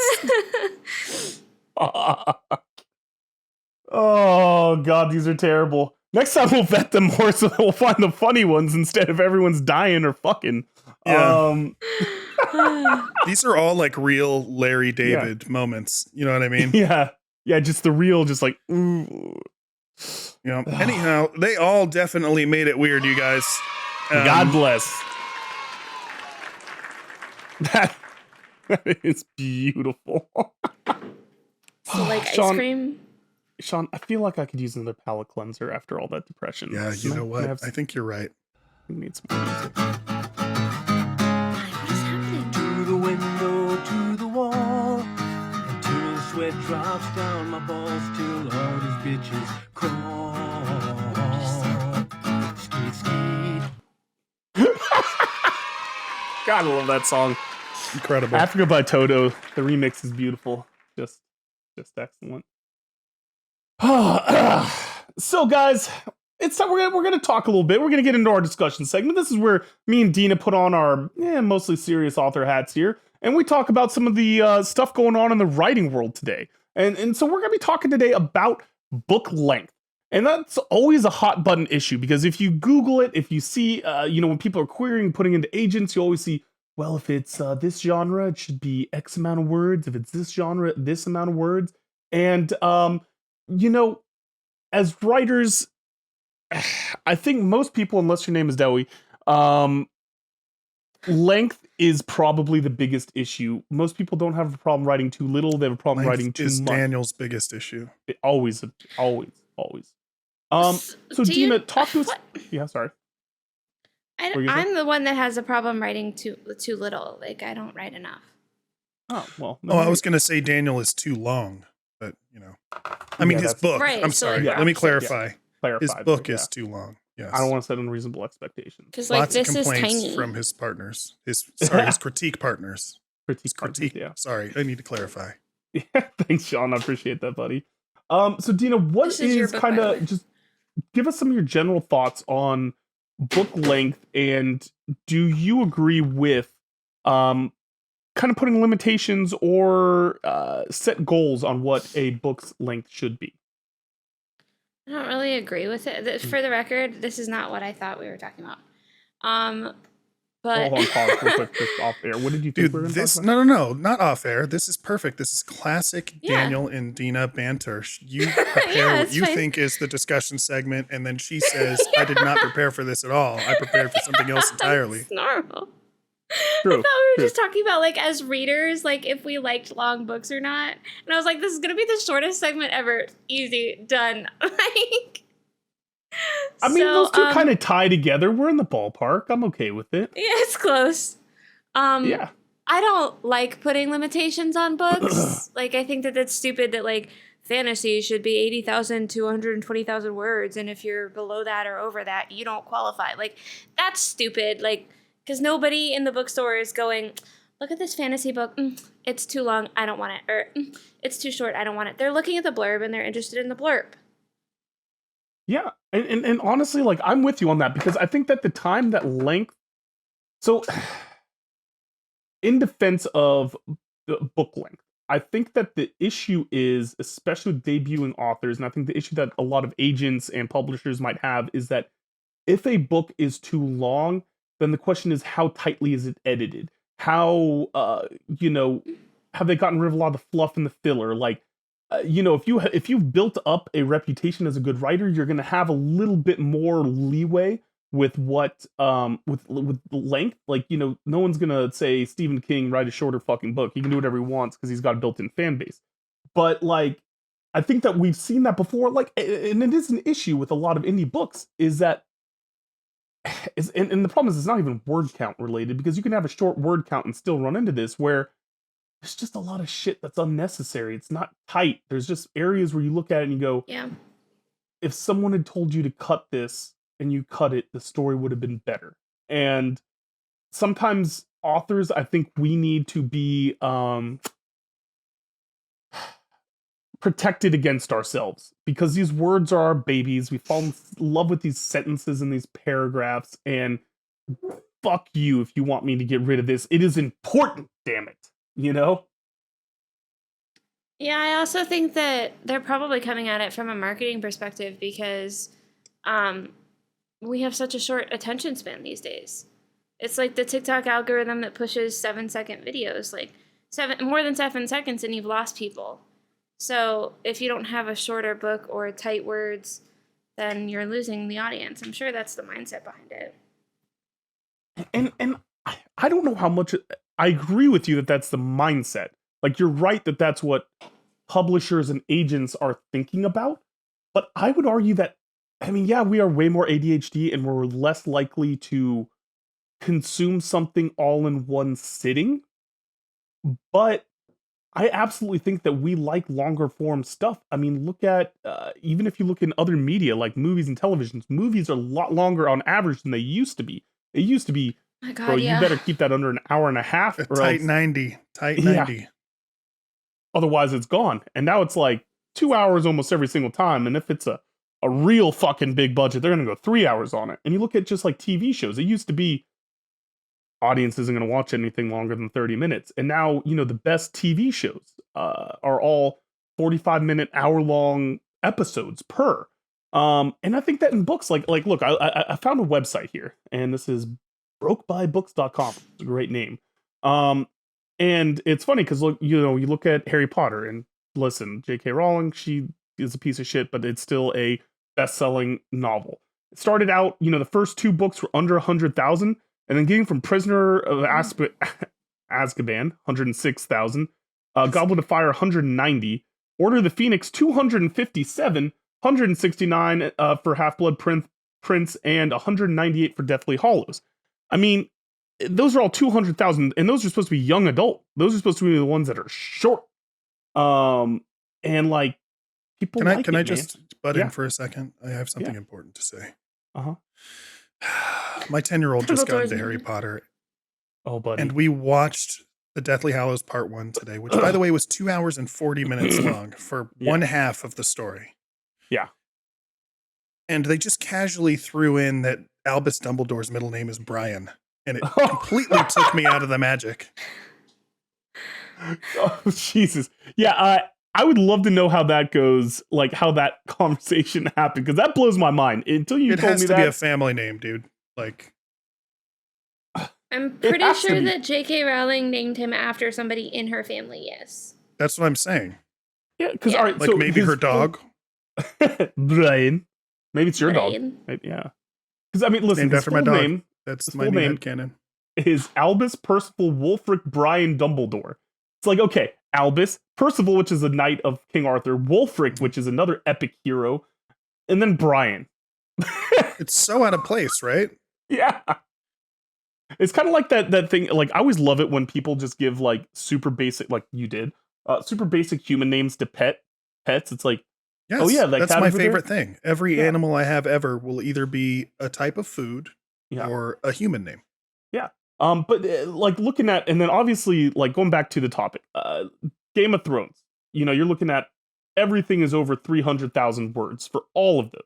Oh God, these are terrible. Next time we'll vet them more so that we'll find the funny ones instead of everyone's dying or fucking. Yeah. These are all like real Larry David moments. You know what I mean? Yeah. Yeah, just the real, just like, ooh. You know, anyhow, they all definitely made it weird, you guys. God bless. That is beautiful. So like Sean, ice cream. Sean, I feel like I could use another palate cleanser after all that depression. Yeah, you know what? I think you're right. We need some music. What is happening? To the window, to the wall, until the sweat drops down my balls, till all these bitches crawl. Skeet, skeet. God, I love that song. Incredible. Africa by Toto. The remix is beautiful. Just excellent. So, guys, it's time we're gonna talk a little bit. We're gonna get into our discussion segment. This is where me and Dina put on our mostly serious author hats here, and we talk about some of the stuff going on in the writing world today. And so we're gonna be talking today about book length. And that's always a hot button issue because if you Google it, if you see, when people are querying, putting into agents, you always see, well, if it's this genre, it should be X amount of words. If it's this genre, this amount of words. And, as writers, I think most people, unless your name is Dewey, length is probably the biggest issue. Most people don't have a problem writing too little. They have a problem writing too much. Daniel's biggest issue. Always. So Dina, talk to us. Yeah, sorry. I'm the one that has a problem writing too little. Like, I don't write enough. Oh, well. No, I was going to say Daniel is too long, but, I mean, his book. Right, I'm so sorry. like Let me clarify. His book yeah. is too long. Yes. I don't want to set unreasonable expectations. Because, like, Lots this of is complaints tiny. from his partners. His critique partners. Critique. Yeah. Sorry, I need to clarify. Yeah, thanks, Sean. I appreciate that, buddy. So, Dina, what This is your is book, kind by the of way. just give us some of your general thoughts on book length, and do you agree with kind of putting limitations or set goals on what a book's length should be? I don't really agree with it. For the record, this is not what I thought we were talking about. But Hold on, pause real quick, just off air. What did you think Dude, we were going to this talk about? no, not off air. This is perfect. This is classic Yeah. Daniel and Dina banter. You prepare what it's you fine. think is the discussion segment, and then she says, "I did not prepare for this at all. I prepared for something else entirely." It's normal. True, I thought we were true. just talking about, like, as readers, like, if we liked long books or not. And I was like, this is going to be the shortest segment ever. Easy. Done. Like, I mean, those two kind of tie together. We're in the ballpark. I'm okay with it. yeah, it's close. Yeah. I don't like putting limitations on books. Like, I think that that's stupid that, like, fantasy should be 80,000 to 120,000 words. And if you're below that or over that, you don't qualify. Like, that's stupid. Like, because nobody in the bookstore is going, look at this fantasy book. It's too long. I don't want it. Or it's too short. I don't want it. They're looking at the blurb and they're interested in the blurb. Yeah. And honestly, like, I'm with you on that because I think that the time that length. So, in defense of the book length, I think that the issue is, especially with debuting authors, and I think the issue that a lot of agents and publishers might have is that if a book is too long, then the question is how tightly is it edited? How, have they gotten rid of a lot of the fluff and the filler? Like, if you've built up a reputation as a good writer, you're going to have a little bit more leeway with what with length. Like, no one's going to say Stephen King write a shorter fucking book. He can do whatever he wants because he's got a built-in fan base. But, like, I think that we've seen that before. Like, and it is an issue with a lot of indie books is that and the problem is it's not even word count related because you can have a short word count and still run into this where there's just a lot of shit that's unnecessary. It's not tight. There's just areas where you look at it and you go, Yeah. if someone had told you to cut this and you cut it, the story would have been better. And sometimes authors, I think we need to be protected against ourselves because these words are our babies. We fall in love with these sentences and these paragraphs, and fuck you if you want me to get rid of this. It is important, damn it. Yeah, I also think that they're probably coming at it from a marketing perspective because we have such a short attention span these days. It's like the TikTok algorithm that pushes 7-second videos, like more than 7 seconds, and you've lost people. So if you don't have a shorter book or tight words, then you're losing the audience. I'm sure that's the mindset behind it. And I don't know how much I agree with you that that's the mindset. Like, you're right that that's what publishers and agents are thinking about. But I would argue that, I mean, yeah, we are way more ADHD and we're less likely to consume something all in one sitting. But I absolutely think that we like longer form stuff. I mean, look at, even if you look in other media like movies and televisions, movies are a lot longer on average than they used to be. It used to be, My God, bro, yeah. you better keep that under an hour and a half. A Or tight else, 90. Tight Yeah. 90. otherwise it's gone. And now it's like 2 hours almost every single time. And if it's a real fucking big budget, they're going to go 3 hours on it. And you look at just like TV shows, it used to be audience isn't going to watch anything longer than 30 minutes. And now, you know, the best TV shows are all 45-minute, hour-long episodes per. And I think that in books, like look, I found a website here, and this is brokebybooks.com. It's a great name. And it's funny because, look, you know, you look at Harry Potter, and listen, J.K. Rowling, she is a piece of shit, but it's still a best-selling novel. It started out, you know, the first 2 books were under 100,000, and then getting from Prisoner of Azkaban, 106,000, Goblet of Fire, 190, Order of the Phoenix, 257, 169 for Half-Blood Prince, and 198 for Deathly Hallows. I mean, those are all 200,000, and those are supposed to be young adult. Those are supposed to be the ones that are short. And like, people Can I man. just butt Yeah. in for a second? I have something important to say. Uh-huh. My 10-year-old just got Dumbledore's into in Harry it. Potter, Oh, buddy. and we watched The Deathly Hallows Part 1 today, which, by the way, was 2 hours and 40 minutes long for one half of the story. Yeah. And they just casually threw in that Albus Dumbledore's middle name is Brian, and it completely took me out of the magic. Oh, Jesus. Yeah, I would love to know how that goes, like how that conversation happened, because that blows my mind. Until you It told has me to that. be a family name, dude. Like, I'm It pretty has to sure be. that J.K. Rowling named him after somebody in her family, yes. that's what I'm saying. Yeah, because Yeah. all right, Like, so maybe his her dog, Brian. Maybe it's your dog. Brian. Maybe, yeah. Because I mean, listen, named his after my full dog. name That's his my full new name- headcanon. is Albus Percival Wulfric Brian Dumbledore. It's like, okay, Albus, Percival, which is a knight of King Arthur, Wulfric, which is another epic hero, and then Brian. It's so out of place, right? Yeah. It's kind of like that thing. Like, I always love it when people just give like super basic, like you did, super basic human names to pets. It's like, Yes, Oh, yeah, that that's cat my over there? favorite thing. Every Yeah. animal I have ever will either be a type of food yeah. or a human name. But like looking at, and then obviously like going back to the topic, Game of Thrones, you know, you're looking at everything is over 300,000 words for all of those.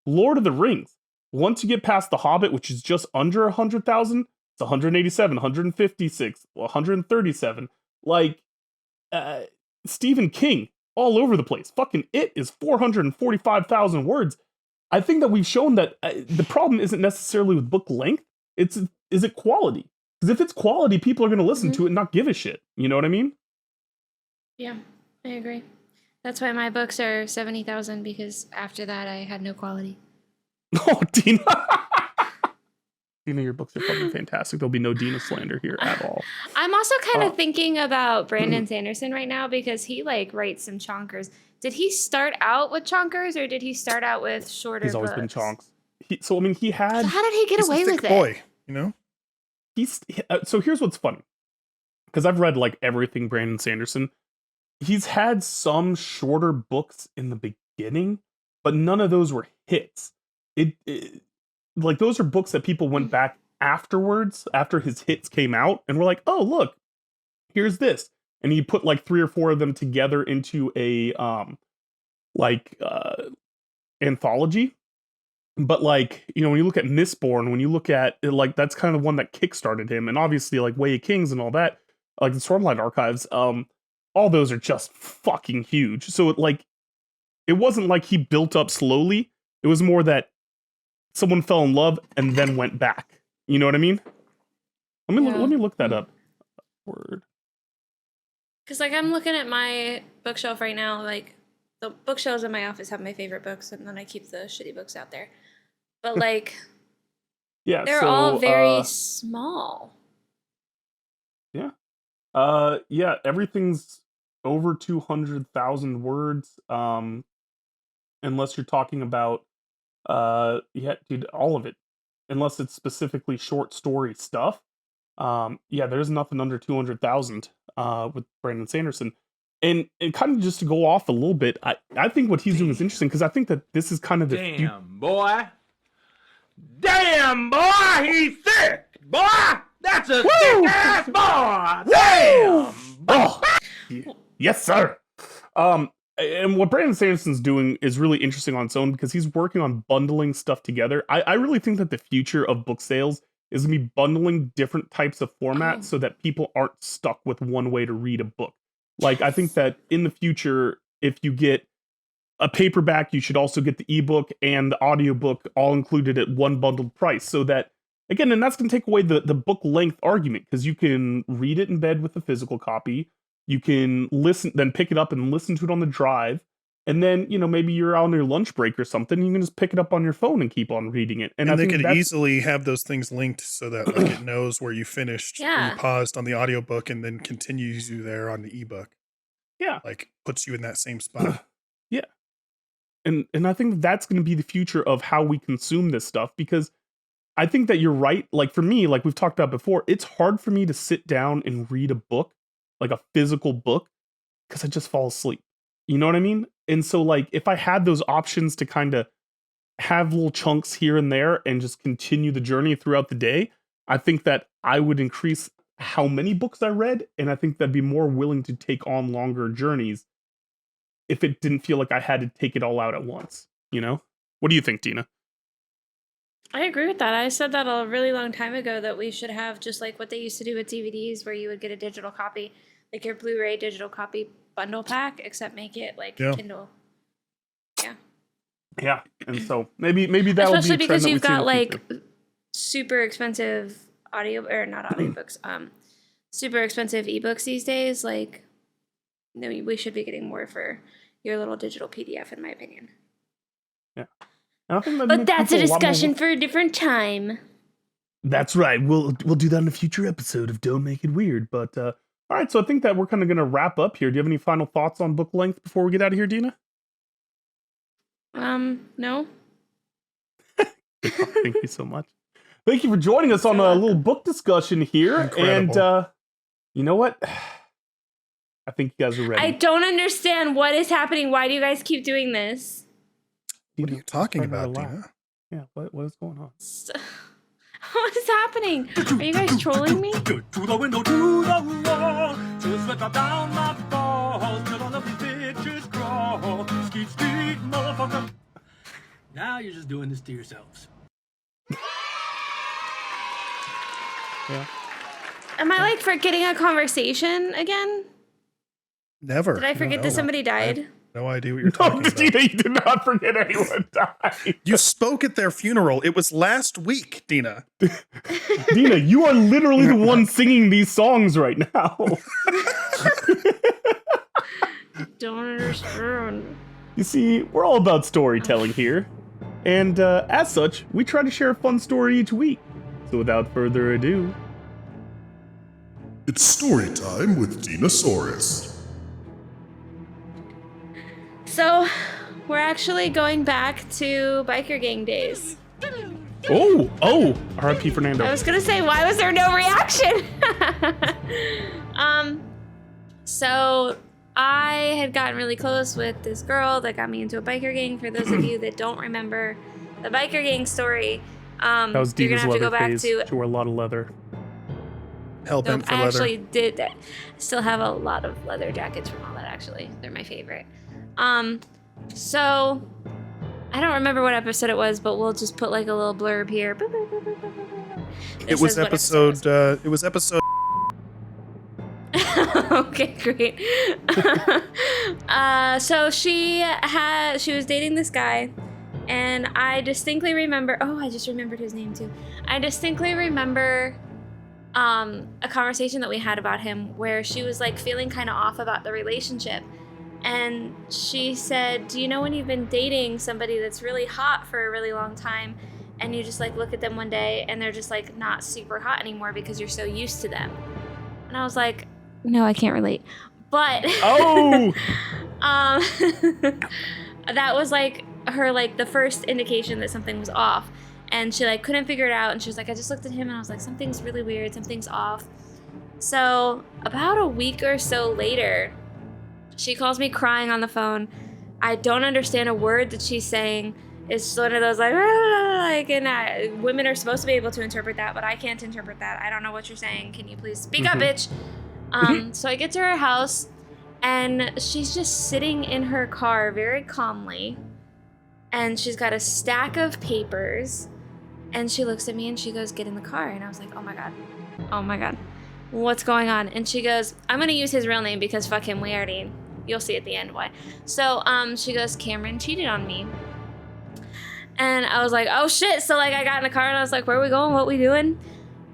Lord of the Rings, once you get past The Hobbit, which is just under 100,000, it's 187, 156, 137. Like, Stephen King, all over the place. Fucking It is 445,000 words. I think that we've shown that the problem isn't necessarily with book length. Is it quality? Because if it's quality, people are going to listen to it and not give a shit. You know what I mean? Yeah, I agree. That's why my books are 70,000, because after that I had no quality. Oh, Dina. Dina, your books are fucking fantastic. There'll be no Dina slander here at all. I'm also kind Oh. of thinking about Brandon Sanderson right now, because he like writes some chonkers. Did he start out with chonkers, or did he start out with shorter He's always books? been chonks. So, I mean, he had... So how did he get He's away a thick with it? boy, you know? So here's what's funny. Because I've read like everything Brandon Sanderson. He's had some shorter books in the beginning, but none of those were hits. Like those are books that people went back afterwards, after his hits came out, and were like, oh, look, here's this. And he put like 3 or 4 of them together into a anthology. But like, you know, when you look at Mistborn, when you look at it, like that's kind of one that kickstarted him, and obviously like Way of Kings and all that, like the Stormlight Archives, all those are just fucking huge. So it wasn't like he built up slowly. It was more that someone fell in love and then went back. You know what I mean? Let me look that up. Word. Because, like, I'm looking at my bookshelf right now. Like, the bookshelves in my office have my favorite books, and then I keep the shitty books out there. But, like, yeah, they're all very small. Yeah. Yeah, everything's over 200,000 words. Unless you're talking about, dude, all of it. Unless it's specifically short story stuff. Yeah, there's nothing under 200,000 with Brandon Sanderson. And kind of just to go off a little bit, I think what he's doing is interesting because I think that this is kind of the Damn, boy, he's thick, boy. That's a thick ass boy. Damn. Oh, yes, sir. And what Brandon Sanderson's doing is really interesting on its own because he's working on bundling stuff together. I really think that the future of book sales is going to be bundling different types of formats so that people aren't stuck with one way to read a book. Like, I think that in the future, if you get a paperback, you should also get the ebook and the audiobook all included at one bundled price. So that, again, and that's going to take away the book length argument because you can read it in bed with a physical copy. You can listen, then pick it up and listen to it on the drive. And then, you know, maybe you're on your lunch break or something. You can just pick it up on your phone and keep on reading it. And they could easily have those things linked so that like, it knows where you finished, where you paused on the audiobook and then continues you there on the ebook. Yeah. Like puts you in that same spot. Yeah. And I think that's going to be the future of how we consume this stuff because I think that you're right. Like for me, like we've talked about before, it's hard for me to sit down and read a book, like a physical book, because I just fall asleep. You know what I mean? And so like if I had those options to kind of have little chunks here and there and just continue the journey throughout the day, I think that I would increase how many books I read. And I think that'd be more willing to take on longer journeys if it didn't feel like I had to take it all out at once. You know? What do you think, Dina? I agree with that. I said that a really long time ago that we should have just like what they used to do with DVDs where you would get a digital copy, like your Blu-ray digital copy bundle pack, except make it like Kindle. Yeah. Yeah. And so maybe that'll especially be a trend because that you've we see in got the like future. super expensive super expensive ebooks these days. Like, no, we should be getting more for your little digital PDF, in my opinion. Yeah. And I think that but that's a lot discussion for a different time. That's right. We'll do that in a future episode of Don't Make It Weird. But all right, so I think that we're kind of going to wrap up here. Do you have any final thoughts on book length before we get out of here, Dina? No. Thank you so much. Thank you for joining us on a little book discussion here. Incredible. And you know what? I think you guys are ready. I don't understand what is happening. Why do you guys keep doing this? What are you talking about, Dina? Yeah, what is going on? What is happening? Are you guys trolling me? To the window, to the wall, to sweat down my balls, till all of these bitches crawl. Skeet, skeet, motherfucker. Now you're just doing this to yourselves. Yeah. Am I like forgetting a conversation again? Never. Did I forget that somebody died? No idea what you're talking about. Dina, you did not forget anyone died. You spoke at their funeral. It was last week, Dina. Dina, you are literally the one singing these songs right now. Don't understand. You see, we're all about storytelling here. And as such, we try to share a fun story each week. So without further ado... It's story time with Dinasaurus. So, we're actually going back to biker gang days. Oh, R.I.P. Fernando. I was gonna say, why was there no reaction? So I had gotten really close with this girl that got me into a biker gang. For those of you that don't remember the biker gang story, that was you're Dina's gonna have to go leather back phase. to. She wore a lot of leather. Hellbent for I leather. actually did. I still have a lot of leather jackets from all that. Actually, they're my favorite. So I don't remember what episode it was, but we'll just put like a little blurb here. It was episode. It was episode. Okay, great. So she was dating this guy, And I distinctly remember, I just remembered his name too. I distinctly remember a conversation that we had about him where she was like feeling kind of off about the relationship. And she said, do you know when you've been dating somebody that's really hot for a really long time and you just like look at them one day and they're just like not super hot anymore because you're so used to them? And I was like, no, I can't relate. But that was like her like the first indication that something was off. And she like couldn't figure it out, and she was like, I just looked at him and I was like, something's really weird, something's off. So about a week or so later, she calls me crying on the phone. I don't understand a word that she's saying. It's one of those like, and women are supposed to be able to interpret that, but I can't interpret that. I don't know what you're saying. Can you please speak up, bitch? So I get to her house, and she's just sitting in her car very calmly, and she's got a stack of papers, and she looks at me and she goes, get in the car. And I was like, oh my god, what's going on? And she goes, I'm gonna use his real name because fuck him, you'll see at the end why. So she goes, Cameron cheated on me. And I was like, oh shit. So like I got in the car and I was like, where are we going? What we doing?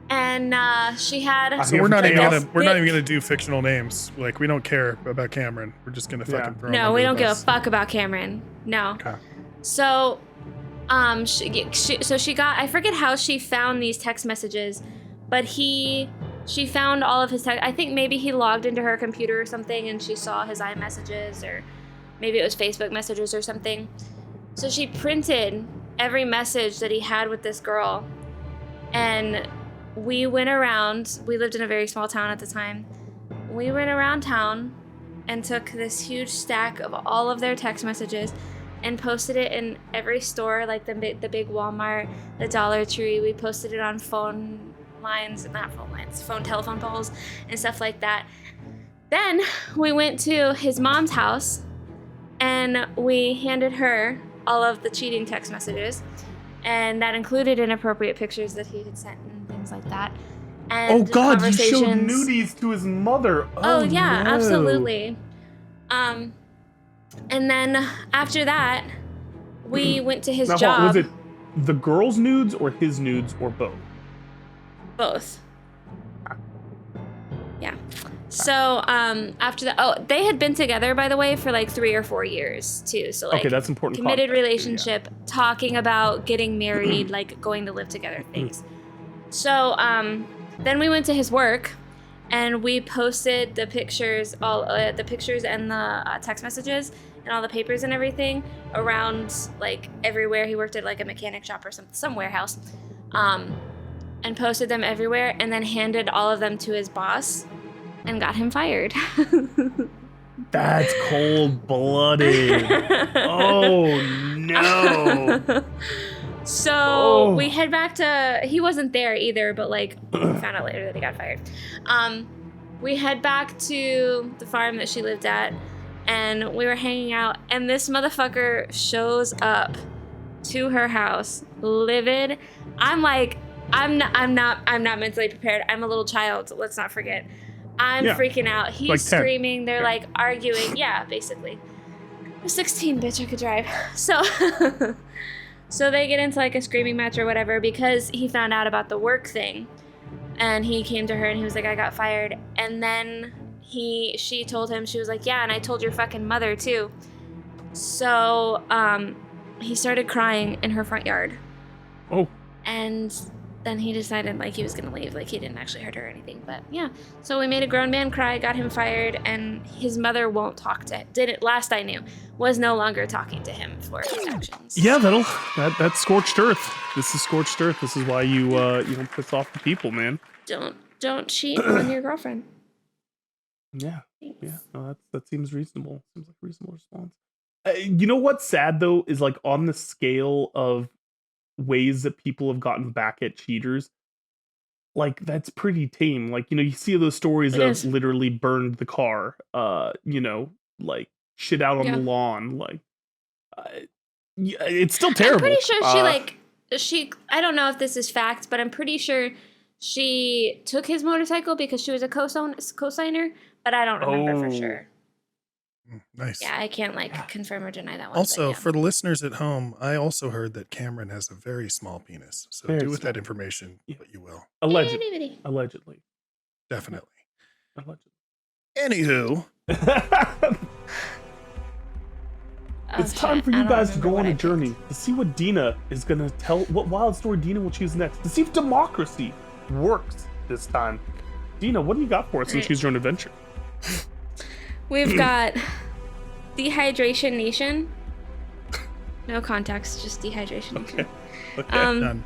And she had. So we're not even gonna do fictional names. Like we don't care about Cameron. We're just gonna fucking throw him No, under we the don't give a bus. fuck about Cameron. No. Okay. So, she got. I forget how she found these text messages, but she found all of his text. I think maybe he logged into her computer or something, and she saw his iMessages, or maybe it was Facebook messages or something. So she printed every message that he had with this girl, and we went around. We lived in a very small town at the time. We went around town and took this huge stack of all of their text messages and posted it in every store, like the big Walmart, the Dollar Tree. We posted it on phone telephone poles and stuff like that. Then we went to his mom's house and we handed her all of the cheating text messages, and that included inappropriate pictures that he had sent and things like that. And oh God, you showed conversations. nudies to his mother. Oh yeah, no. absolutely. And then after that, we went to his Now, job. was it the girl's nudes or his nudes or both? Both. Yeah. So after that, they had been together, by the way, for like 3 or 4 years too. So like, okay, that's important. committed context. relationship, talking about getting married, like going to live together, things. So then we went to his work, and we posted the pictures, all the pictures and the text messages and all the papers and everything around like everywhere. He worked at like a mechanic shop or some warehouse, and posted them everywhere, and then handed all of them to his boss and got him fired. That's cold-blooded. Oh no. So we head back to, he wasn't there either, but like we found out later that he got fired. We head back to the farm that she lived at, and we were hanging out, and this motherfucker shows up to her house, livid. I'm like, I'm not mentally prepared. I'm a little child, let's not forget. I'm freaking out. He's like 10. screaming. They're like arguing. Yeah, basically. I was 16, bitch. I could drive. So they get into like a screaming match or whatever because he found out about the work thing, and he came to her and he was like, I got fired. And then she told him, she was like, yeah, and I told your fucking mother too. So he started crying in her front yard. Oh. And then he decided like he was gonna leave, like he didn't actually hurt her or anything, but yeah. So we made a grown man cry, got him fired, and his mother won't talk to him. Last I knew, was no longer talking to him for his actions. Yeah, that's scorched earth. This is scorched earth. This is why you don't piss off the people, man. Don't cheat on your girlfriend. Yeah. Thanks. Yeah. No, that seems reasonable. Seems like a reasonable response. You know what's sad though is like on the scale of ways that people have gotten back at cheaters, like that's pretty tame. Like, you know, you see those stories of literally burned the car, like shit out on the lawn, like it's still terrible. I'm pretty sure she I don't know if this is fact, but I'm pretty sure she took his motorcycle because she was a co-signer, but I don't remember for sure. Nice. Yeah, I can't confirm or deny that one. Also, but yeah. for the listeners at home, I also heard that Cameron has a very small penis. So Very do with that small. information what you will. Allegedly. Definitely. Allegedly. Anywho. It's time for you guys to go on a journey to see what Dina is going to tell, what wild story Dina will choose next, to see if democracy works this time. Dina, what do you got for us and choose your own adventure? We've got Dehydration Nation. No context, just Dehydration Nation. Okay. Done.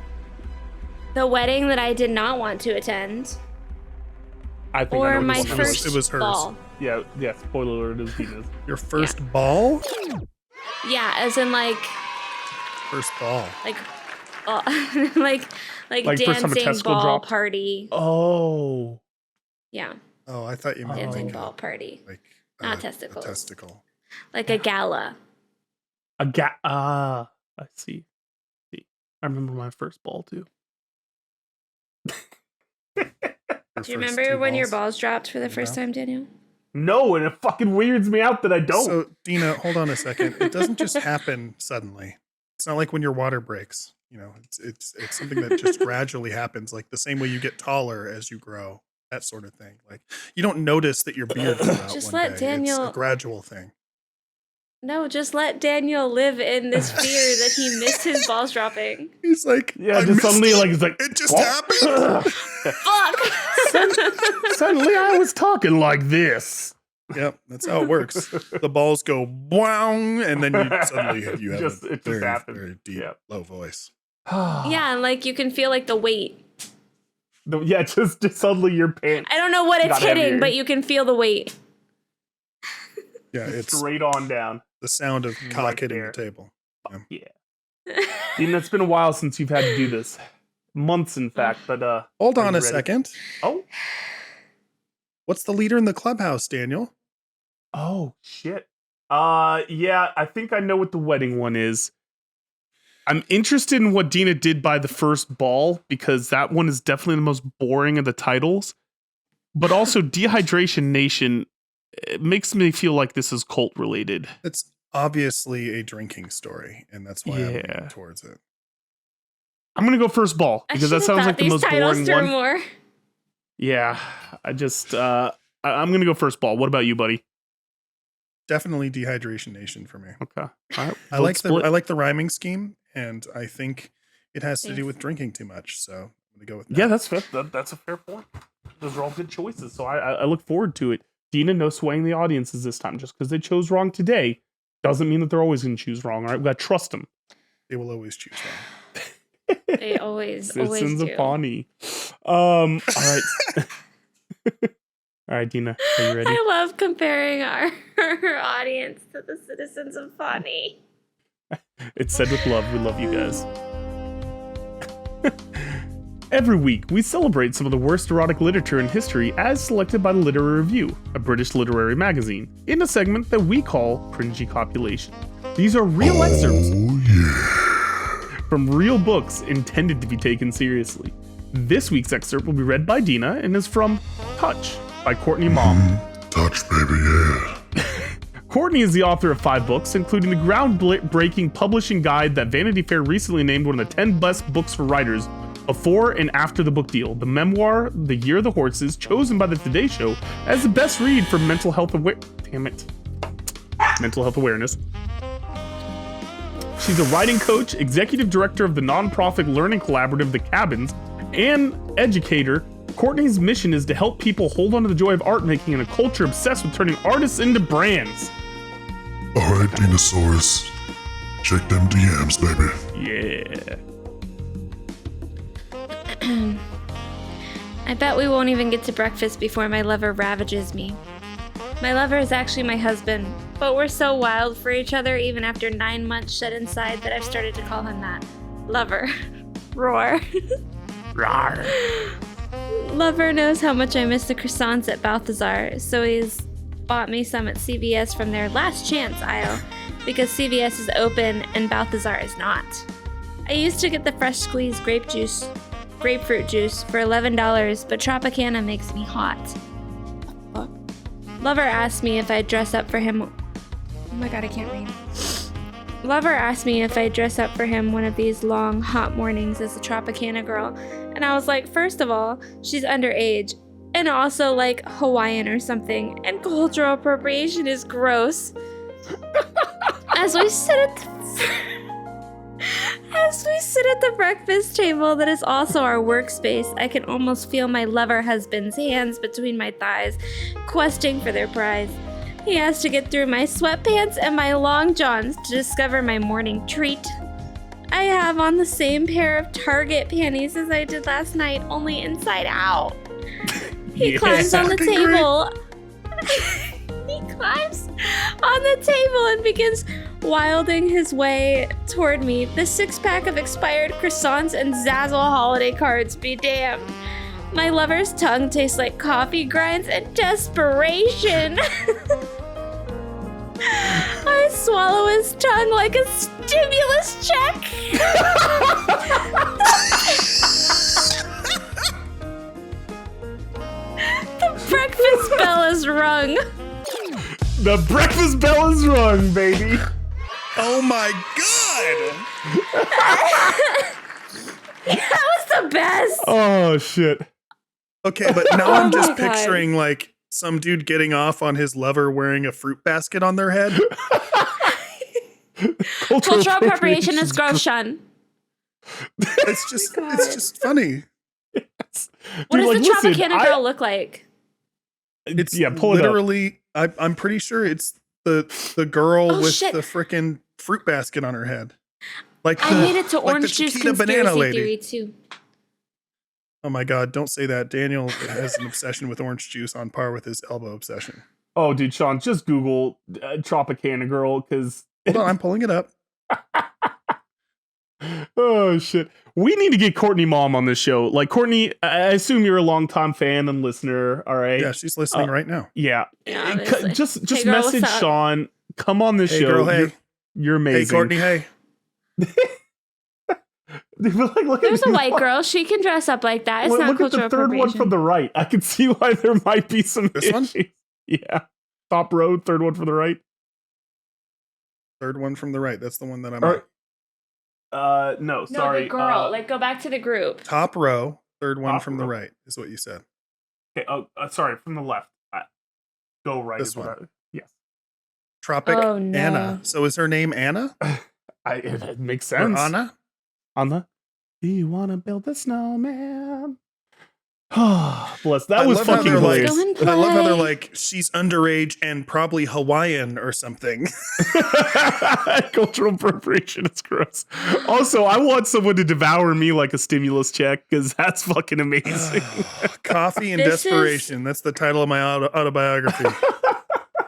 The wedding that I did not want to attend. I think I know Or what my this one is. first It was hers. ball. Yeah, spoiler alert, it is Dina's. Your first ball? Yeah, as in First ball. like Like first time a dancing testicle ball dropped? party. Oh. Yeah, Oh, I thought you meant dancing like ball party. like Not testicles. A testicle. Like a gala. I see. I remember my first ball too. Do you remember when your balls dropped for the first time, Daniel? No, and it fucking weirds me out that I don't. So, Dina, hold on a second. It doesn't just happen suddenly. It's not like when your water breaks. You know, it's something that just gradually happens, like the same way you get taller as you grow, that sort of thing. Like you don't notice that your beard grew out Just one let day. Daniel- It's a gradual thing. No, just let Daniel live in this fear that he missed his balls dropping. He's like, Yeah, I just missed suddenly, it. like, it's like, It just what? happened. Fuck! Suddenly I was talking like this. Yep, that's how it works. The balls go boing, and then you have Just- a it just very, happens. very deep, Yeah. low voice. Yeah, and like you can feel like the weight. Yeah, just suddenly your pants I don't know what it's Got hitting, heavier. but you can feel the weight. Yeah, it's straight on down. the sound of cock Right hitting there. the table. Yeah. Dina, it's been a while since you've had to do this. Months, in fact, but Hold are on you a ready? second. Oh. What's the leader in the clubhouse, Daniel? Oh shit. Yeah, I think I know what the wedding one is. I'm interested in what Dina did by the first ball because that one is definitely the most boring of the titles. But also Dehydration Nation, it makes me feel like this is cult related. It's obviously a drinking story, and that's why I'm Yeah. leaning towards it. I'm gonna go first ball I because that should've sounds thought like the these most titles boring through one. more. Yeah, I'm gonna go first ball. What about you, buddy? Definitely Dehydration Nation for me. Okay. All right. I like the rhyming scheme, and I think it has to do with drinking too much. So I'm gonna go with that. Yeah, that's fair. That's a fair point. Those are all good choices. So I look forward to it. Dina, no swaying the audiences this time. Just because they chose wrong today doesn't mean that they're always going to choose wrong. All right, we got to trust them. They will always choose wrong. They always Citizens do. of Pawnee. All right. All right, Dina, are you ready? I love comparing our audience to the citizens of Pawnee. It's said with love. We love you guys. Every week, we celebrate some of the worst erotic literature in history as selected by the Literary Review, a British literary magazine, in a segment that we call Cringy Copulation. These are real excerpts from real books intended to be taken seriously. This week's excerpt will be read by Dina and is from Touch by Courtney Mom. Touch, baby, yeah. Courtney is the author of 5 books, including the groundbreaking publishing guide that Vanity Fair recently named one of the 10 best books for writers before and after the book deal, the memoir, The Year of the Horses, chosen by the Today Show as the best read for mental health awareness. She's a writing coach, executive director of the nonprofit learning collaborative The Cabins, and educator. Courtney's mission is to help people hold on to the joy of art making in a culture obsessed with turning artists into brands. All right, Dinasaurus. Check them DMs, baby. Yeah. I bet we won't even get to breakfast before my lover ravages me. My lover is actually my husband, but we're so wild for each other even after 9 months shut inside that I've started to call him that. Lover. Roar. Rawr. Lover knows how much I miss the croissants at Balthazar, so he's bought me some at CVS from their last chance aisle because CVS is open and Balthazar is not. I used to get the fresh squeezed grapefruit juice for $11, but Tropicana makes me hot. Lover asked me if I'd dress up for him my god, I can't read. Lover asked me if I'd dress up for him one of these long, hot mornings as a Tropicana girl. And I was like, first of all, she's underage. And also, like, Hawaiian or something. And cultural appropriation is gross. As we sit at the breakfast table that is also our workspace, I can almost feel my lover husband's hands between my thighs, questing for their prize. He has to get through my sweatpants and my long johns to discover my morning treat. I have on the same pair of Target panties as I did last night, only inside out. He climbs on the table. He climbs on the table and begins wilding his way toward me. The 6-pack of expired croissants and Zazzle holiday cards be damned. My lover's tongue tastes like coffee grinds and desperation. I swallow his tongue like a stimulus check. The breakfast bell is rung. The breakfast bell is rung, baby. Oh my god! That was the best. Oh shit. Okay, but now I'm just my God. picturing like some dude getting off on his lover wearing a fruit basket on their head. Cultural appropriation is gross, Sean. It's just funny. Yes. What Dude, does like, the listen, Tropicana girl look like? It's pull it up. literally. I'm pretty sure it's the girl Oh, with shit. the frickin' fruit basket on her head. Like I made it to like the orange juice Chiquita banana conspiracy lady. theory too. Oh my god! Don't say that. Daniel has an obsession with orange juice on par with his elbow obsession. Oh, dude, Sean, just Google Tropicana girl, because Hold on, I'm pulling it up. oh shit, we need to get Courtney Mom on this show. Like, Courtney, I assume you're a longtime fan and listener. All right, Yeah, she's listening right now. yeah. Yeah, obviously. Just Hey, girl, what's message up? Sean. Come on this Hey, show. girl, hey. You're amazing. Hey, Courtney. Hey. Dude, but, like, look There's at a these white girl. She can dress up like that. It's Look, not look at cultural the third one appropriation. from the right. I can see why there might be some This one? issues. Yeah, top row, third one from the right. Third one from the right. That's the one that I'm Or- on. No, No, sorry. the girl. Like, go back to the group. Top row. Third one Top from the row. right is what you said. Okay, sorry, from the left. Go right. This is what one. yes. Tropic Oh, no. Anna. So is her name Anna? It makes Or sense. Anna? Anna, do you want to build a snowman? Bless. That I was love how fucking they're like- hilarious. Go and I love how they're play. like, she's underage and probably Hawaiian or something. Cultural appropriation is gross. Also, I want someone to devour me like a stimulus check, because that's fucking amazing. Coffee and This is- Desperation. That's the title of my autobiography.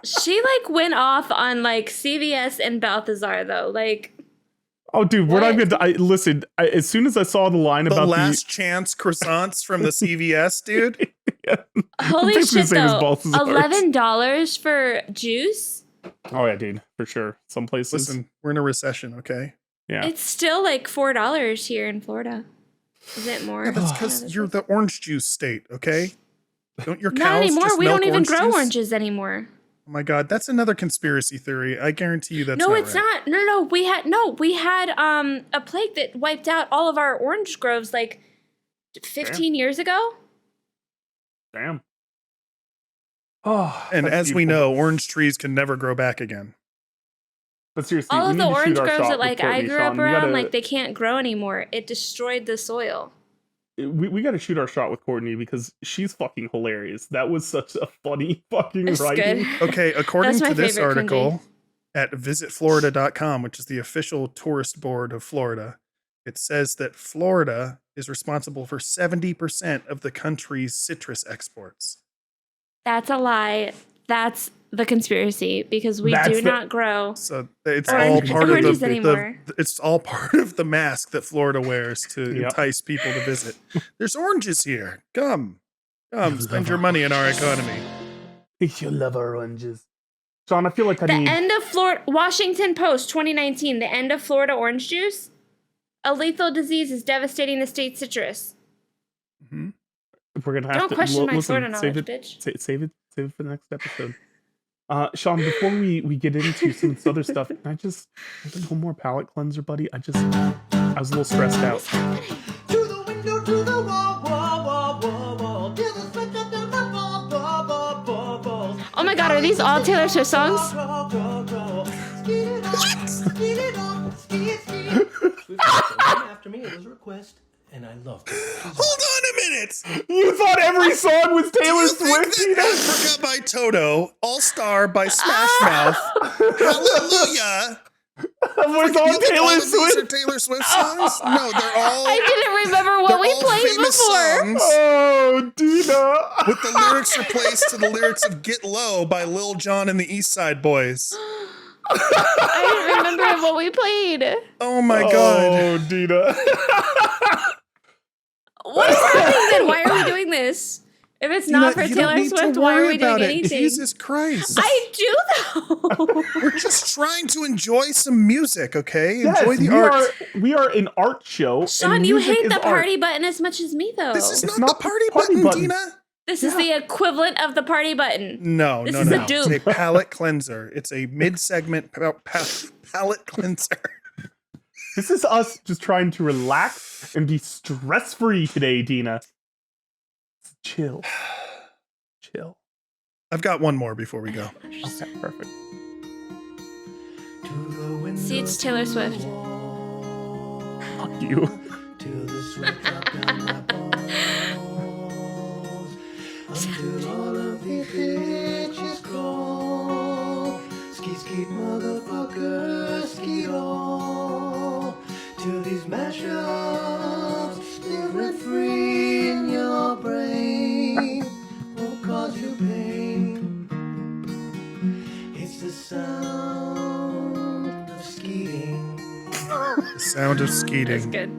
She, like, went off on, like, CVS and Balthazar, though. Like, Oh, dude, we're not What? going to. Listen, as soon as I saw the line The about last chance croissants from the CVS, dude. holy basically shit, the same as though. Balthazar's. $11 for juice? Oh, yeah, dude, for sure. Some places. Listen, we're in a recession, okay? Yeah. It's still, like, $4 here in Florida. Is it more? Yeah, that's Yeah, because you're the orange juice state, okay? Don't your cows Not anymore. just We milk don't even orange grow juice? oranges anymore. Oh my god, that's another conspiracy theory. I guarantee you that's No, not it's right. not. We had a plague that wiped out all of our orange groves like 15 years ago. Damn. Oh, And that's as we beautiful. know, orange trees can never grow back again. But seriously, All we of need the to shoot orange our groves shot that with like I Courtney, grew Sean. up We around, gotta- like they can't grow anymore. It destroyed the soil. we got to shoot our shot with Courtney, because she's fucking hilarious. That was such a funny fucking It's writing. good. Okay, according That's my to this favorite article at visitflorida.com, which is the official tourist board of Florida, it says that Florida is responsible for 70% of the country's citrus exports. That's a lie. That's the conspiracy because we That's do the- not grow. So it's Orange- all part of oranges the anymore. it's all part of the mask that Florida wears to Yep. entice people to visit. There's oranges here. Come, spend your money in our economy. You love oranges. Sean, I feel like I The need. end of Florida, Washington Post 2019, the end of Florida orange juice. A lethal disease is devastating the state's citrus. Mhm. We're gonna have Don't to question my listen, Florida save knowledge, it, bitch. save it for the next episode. Sean, before we get into some of this other stuff, can I just one more palate cleanser, buddy? I was a little stressed out. To the window, to the wall, wall, wall, wall, wall, till the sweat up down my balls, balls, balls, balls, balls. Oh my God, are these all Taylor Swift songs? After me, it was a request, and I loved it. Hold on a minute. You thought every song was Taylor You think Swift? that Africa by Toto, All Star by Smash Mouth, Hallelujah. Was all You think all Taylor of these are Swift? Taylor Swift songs? No, they're all. I didn't remember what we they're all played famous before. songs Oh, Dina. with the lyrics replaced to the lyrics of "Get Low" by Lil Jon and the East Side Boys. I didn't remember what we played. Oh my god! Oh, Dina. What is happening then? Why are we doing this? If it's not for You don't Taylor need Swift, to why are worry we doing about it. anything? Jesus Christ! I do though. We're just trying to enjoy some music, okay? Yes, Enjoy the we art. we are an art show. Sean, and you music hate is the art. party button as much as me though. This is It's not not the party, the party button, button. Dina. This is the equivalent of the party button. No, This no, is a no. dupe. It's a palate cleanser. It's a mid-segment palate cleanser. This is us just trying to relax and be stress-free today, Dina. Chill. Chill. I've got one more before we go. Okay, perfect. See, it's Taylor Swift. Fuck you. Till the sweat drop down my balls. Until all of these bitches crawl. Ski, ski, motherfucker, ski all. Till these mashups live rent free in your brain. Won't cause you pain. It's the sound of skeeting. The sound of That's skeeting. good.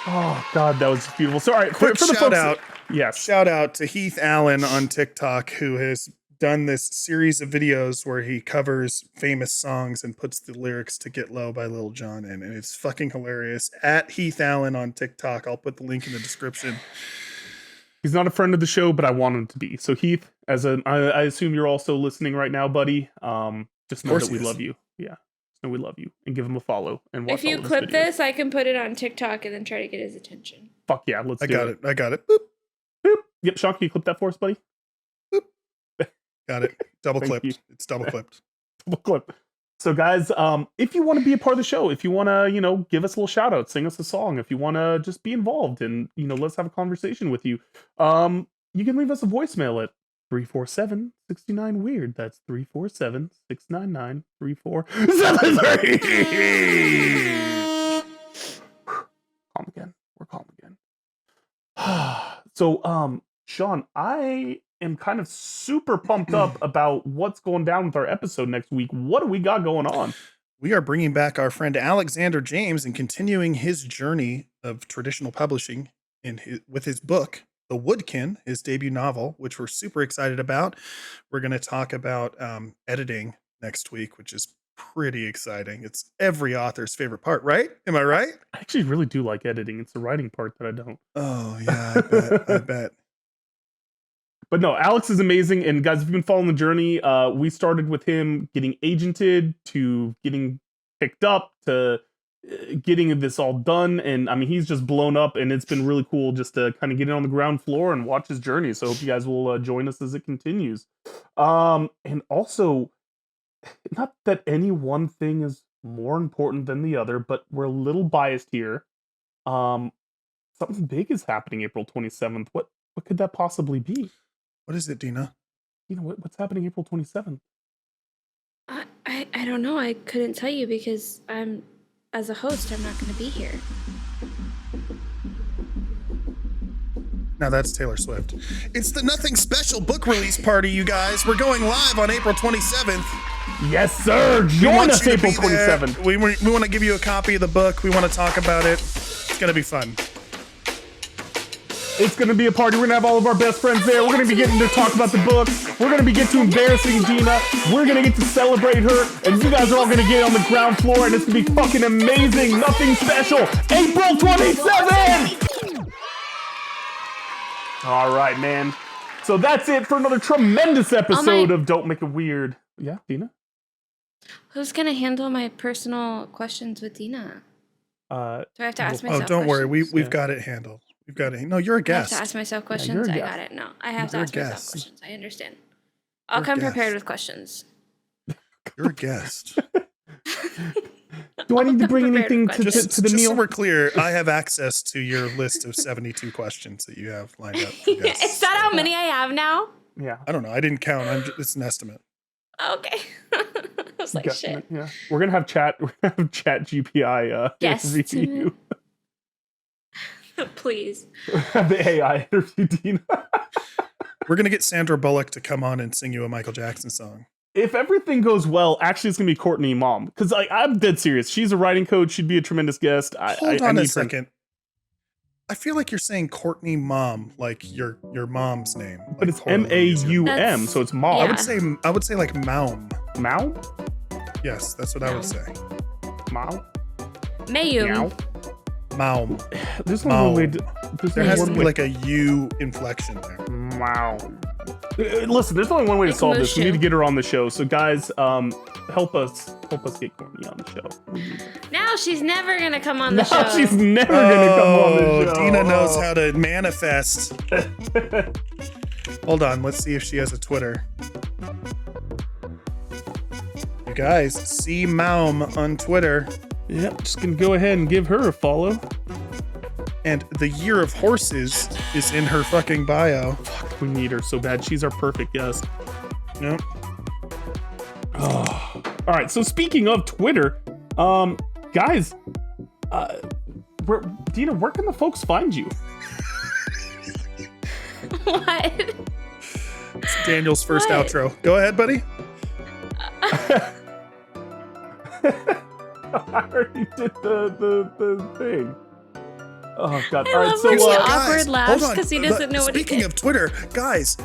Oh, God, that was beautiful. So, all right, Quick for the shout folks, out. Yes. Shout out to Heath Allen on TikTok, who has done this series of videos where he covers famous songs and puts the lyrics to Get Low by Lil Jon in, and it's fucking hilarious. At Heath Allen on TikTok. I'll put the link in the description. He's not a friend of the show, but I want him to be. So, Heath, I assume you're also listening right now, buddy. Just know course that we he is. love you. Yeah. Just know we love you. And give him a follow. And watch If you all of his clip videos. this, I can put it on TikTok and then try to get his attention. Fuck yeah, let's I do got it. I got it. Boop. Boop. Yep, Sean, can you clip that for us, buddy? Got it. Double Thank you. clipped. It's double clipped. Double clip. So, guys, if you want to be a part of the show, if you want to, give us a little shout out, sing us a song, if you want to just be involved and, let's have a conversation with you, you can leave us a voicemail at 347-69-WEIRD. That's 347-699-3473. Calm again. We're calm again. So, Sean, I am kind of super pumped up about what's going down with our episode next week. What do we got going on? We are bringing back our friend Alexander James and continuing his journey of traditional publishing with his book, The Woodkin, his debut novel, which we're super excited about. We're going to talk about editing next week, which is pretty exciting. It's every author's favorite part, right? Am I right? I actually really do like editing. It's the writing part that I don't. Oh, yeah, I bet. I bet. But no, Alex is amazing. And guys, if you've been following the journey, we started with him getting agented to getting picked up to getting this all done. And I mean, he's just blown up, and it's been really cool just to kind of get in on the ground floor and watch his journey. So I hope you guys will join us as it continues. And also, not that any one thing is more important than the other, but we're a little biased here. Something big is happening April 27th. What could that possibly be? What is it, Dina? What's happening April 27th? I don't know. I couldn't tell you because as a host, I'm not going to be here. Now that's Taylor Swift. It's the Nothing Special book release party, you guys. We're going live on April 27th. Yes, sir. We Join want us you to April be there. 27th. We want to give you a copy of the book. We want to talk about it. It's going to be fun. It's going to be a party. We're going to have all of our best friends there. We're going to be getting to talk about the book. We're going to be getting to embarrassing Dina. We're going to get to celebrate her. And you guys are all going to get on the ground floor. And it's going to be fucking amazing. Nothing Special. April 27th. All right, man. So that's it for another tremendous episode of Don't Make It Weird. Yeah, Dina? Who's going to handle my personal questions with Dina? Do I have to ask myself don't worry. questions? We've got it handled. We've got it. No, you're a I have guest. to ask myself questions? I got it. No, I have to ask myself questions. I understand. I'll come prepared with questions. You're a guest. Do I need to bring anything to the just meal? So we're clear, I have access to your list of 72 questions that you have lined up. For guests. Is that how many I have now? Yeah. I don't know. I didn't count. It's an estimate. Okay. I was like, shit. Yeah. We're gonna have chat GPI interview you. Please. Have the AI interview Dina. We're gonna get Sandra Bullock to come on and sing you a Michael Jackson song. If everything goes well, actually it's gonna be Courtney Mom. Because I'm dead serious. She's a writing coach, she'd be a tremendous guest. Hold on a second. I feel like you're saying Courtney Mom, like your mom's name. But it's MAUM, so it's Mom. Yeah. I would say like Maum. Mao? Yes, that's what I would say. Mao? Mayum. Maum. There's no one way to, there has to be like a U inflection there. Wow. Listen, there's only one way to solve this. We need to get her on the show. So guys, help us get Courtney on the show. Now she's never gonna come on the show. She's never gonna come on the show. Dina knows how to manifest. Hold on, let's see if she has a Twitter. You guys, see Maum on Twitter. Yep, just gonna go ahead and give her a follow. And the Year of Horses is in her fucking bio. Fuck, we need her so bad. She's our perfect guest. Nope. Oh. All right, so speaking of Twitter, guys, Dina, where can the folks find you? What? It's Daniel's first outro. Go ahead, buddy. I already did the thing. Oh god! I love so when he guys, awkward laughs hold on. because he doesn't know what he Speaking of Twitter, guys,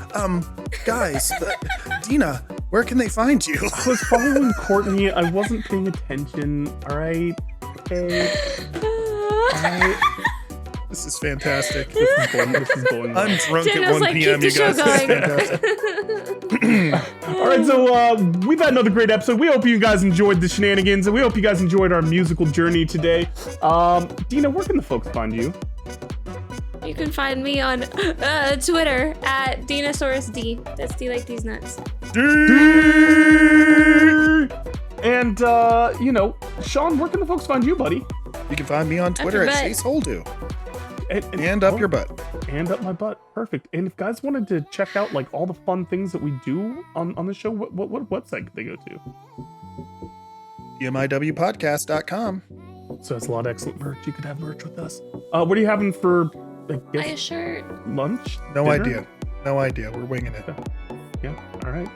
Dina, where can they find you? I was following Courtney. I wasn't paying attention. All right. Okay. All right. This is fantastic. This is going well. I'm drunk Daniel's at 1 like, p.m. keep You the guys. show This is going. fantastic. All right, so we've had another great episode. We hope you guys enjoyed the shenanigans, and we hope you guys enjoyed our musical journey today. Dina, where can the folks find you? You can find me on Twitter at Dinasaurus D. That's D like these nuts. And, Sean, where can the folks find you, buddy? You can find me on Twitter at Chase Holdu. And up your butt. And up my butt. Perfect. And if guys wanted to check out like all the fun things that we do on the show, what website could they go to? DMIWpodcast.com. So it's a lot of excellent merch. You could have merch with us. What are you having for Buy a shirt. lunch? No dinner? idea. We're winging it. Yeah. All right.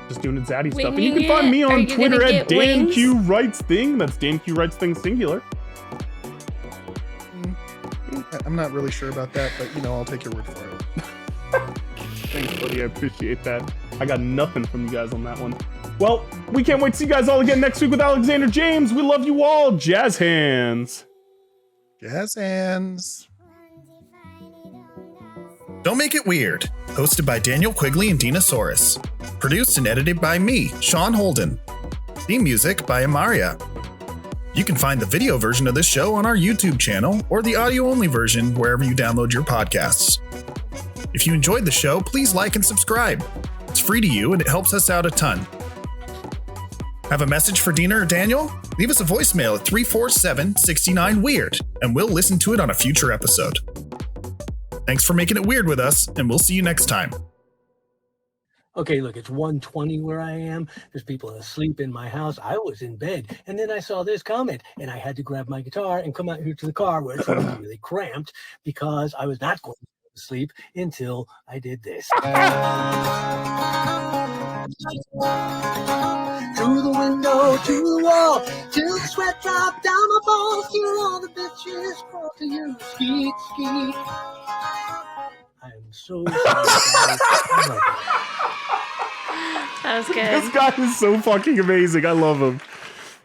Just doing it zaddy stuff. And Winging you can find me it? Are on you Twitter gonna at get wings? DanQWritesThing. That's DanQWritesThing singular. I'm not really sure about that, but I'll take your word for it. Thanks, buddy. I appreciate that. I got nothing from you guys on that one. Well, we can't wait to see you guys all again next week with Alexander James. We love you all. Jazz hands. Jazz hands. Don't Make It Weird, hosted by Daniel Quigley and Dinasaurus. Produced and edited by me, Sean Holden. Theme music by Amaria. You can find the video version of this show on our YouTube channel or the audio-only version wherever you download your podcasts. If you enjoyed the show, please like and subscribe. It's free to you and it helps us out a ton. Have a message for Dina or Daniel? Leave us a voicemail at 347-69-WEIRD and we'll listen to it on a future episode. Thanks for making it weird with us, and we'll see you next time. Okay, look, it's 1:20 where I am. There's people asleep in my house. I was in bed, and then I saw this comment, and I had to grab my guitar and come out here to the car where it's really cramped because I was not going to go to sleep until I did this. Through the window, to the wall, till the sweat dropped down my balls, till all the bitches crawl to you. Skeet, skeet. I am so sorry. That was good. This guy is so fucking amazing. I love him.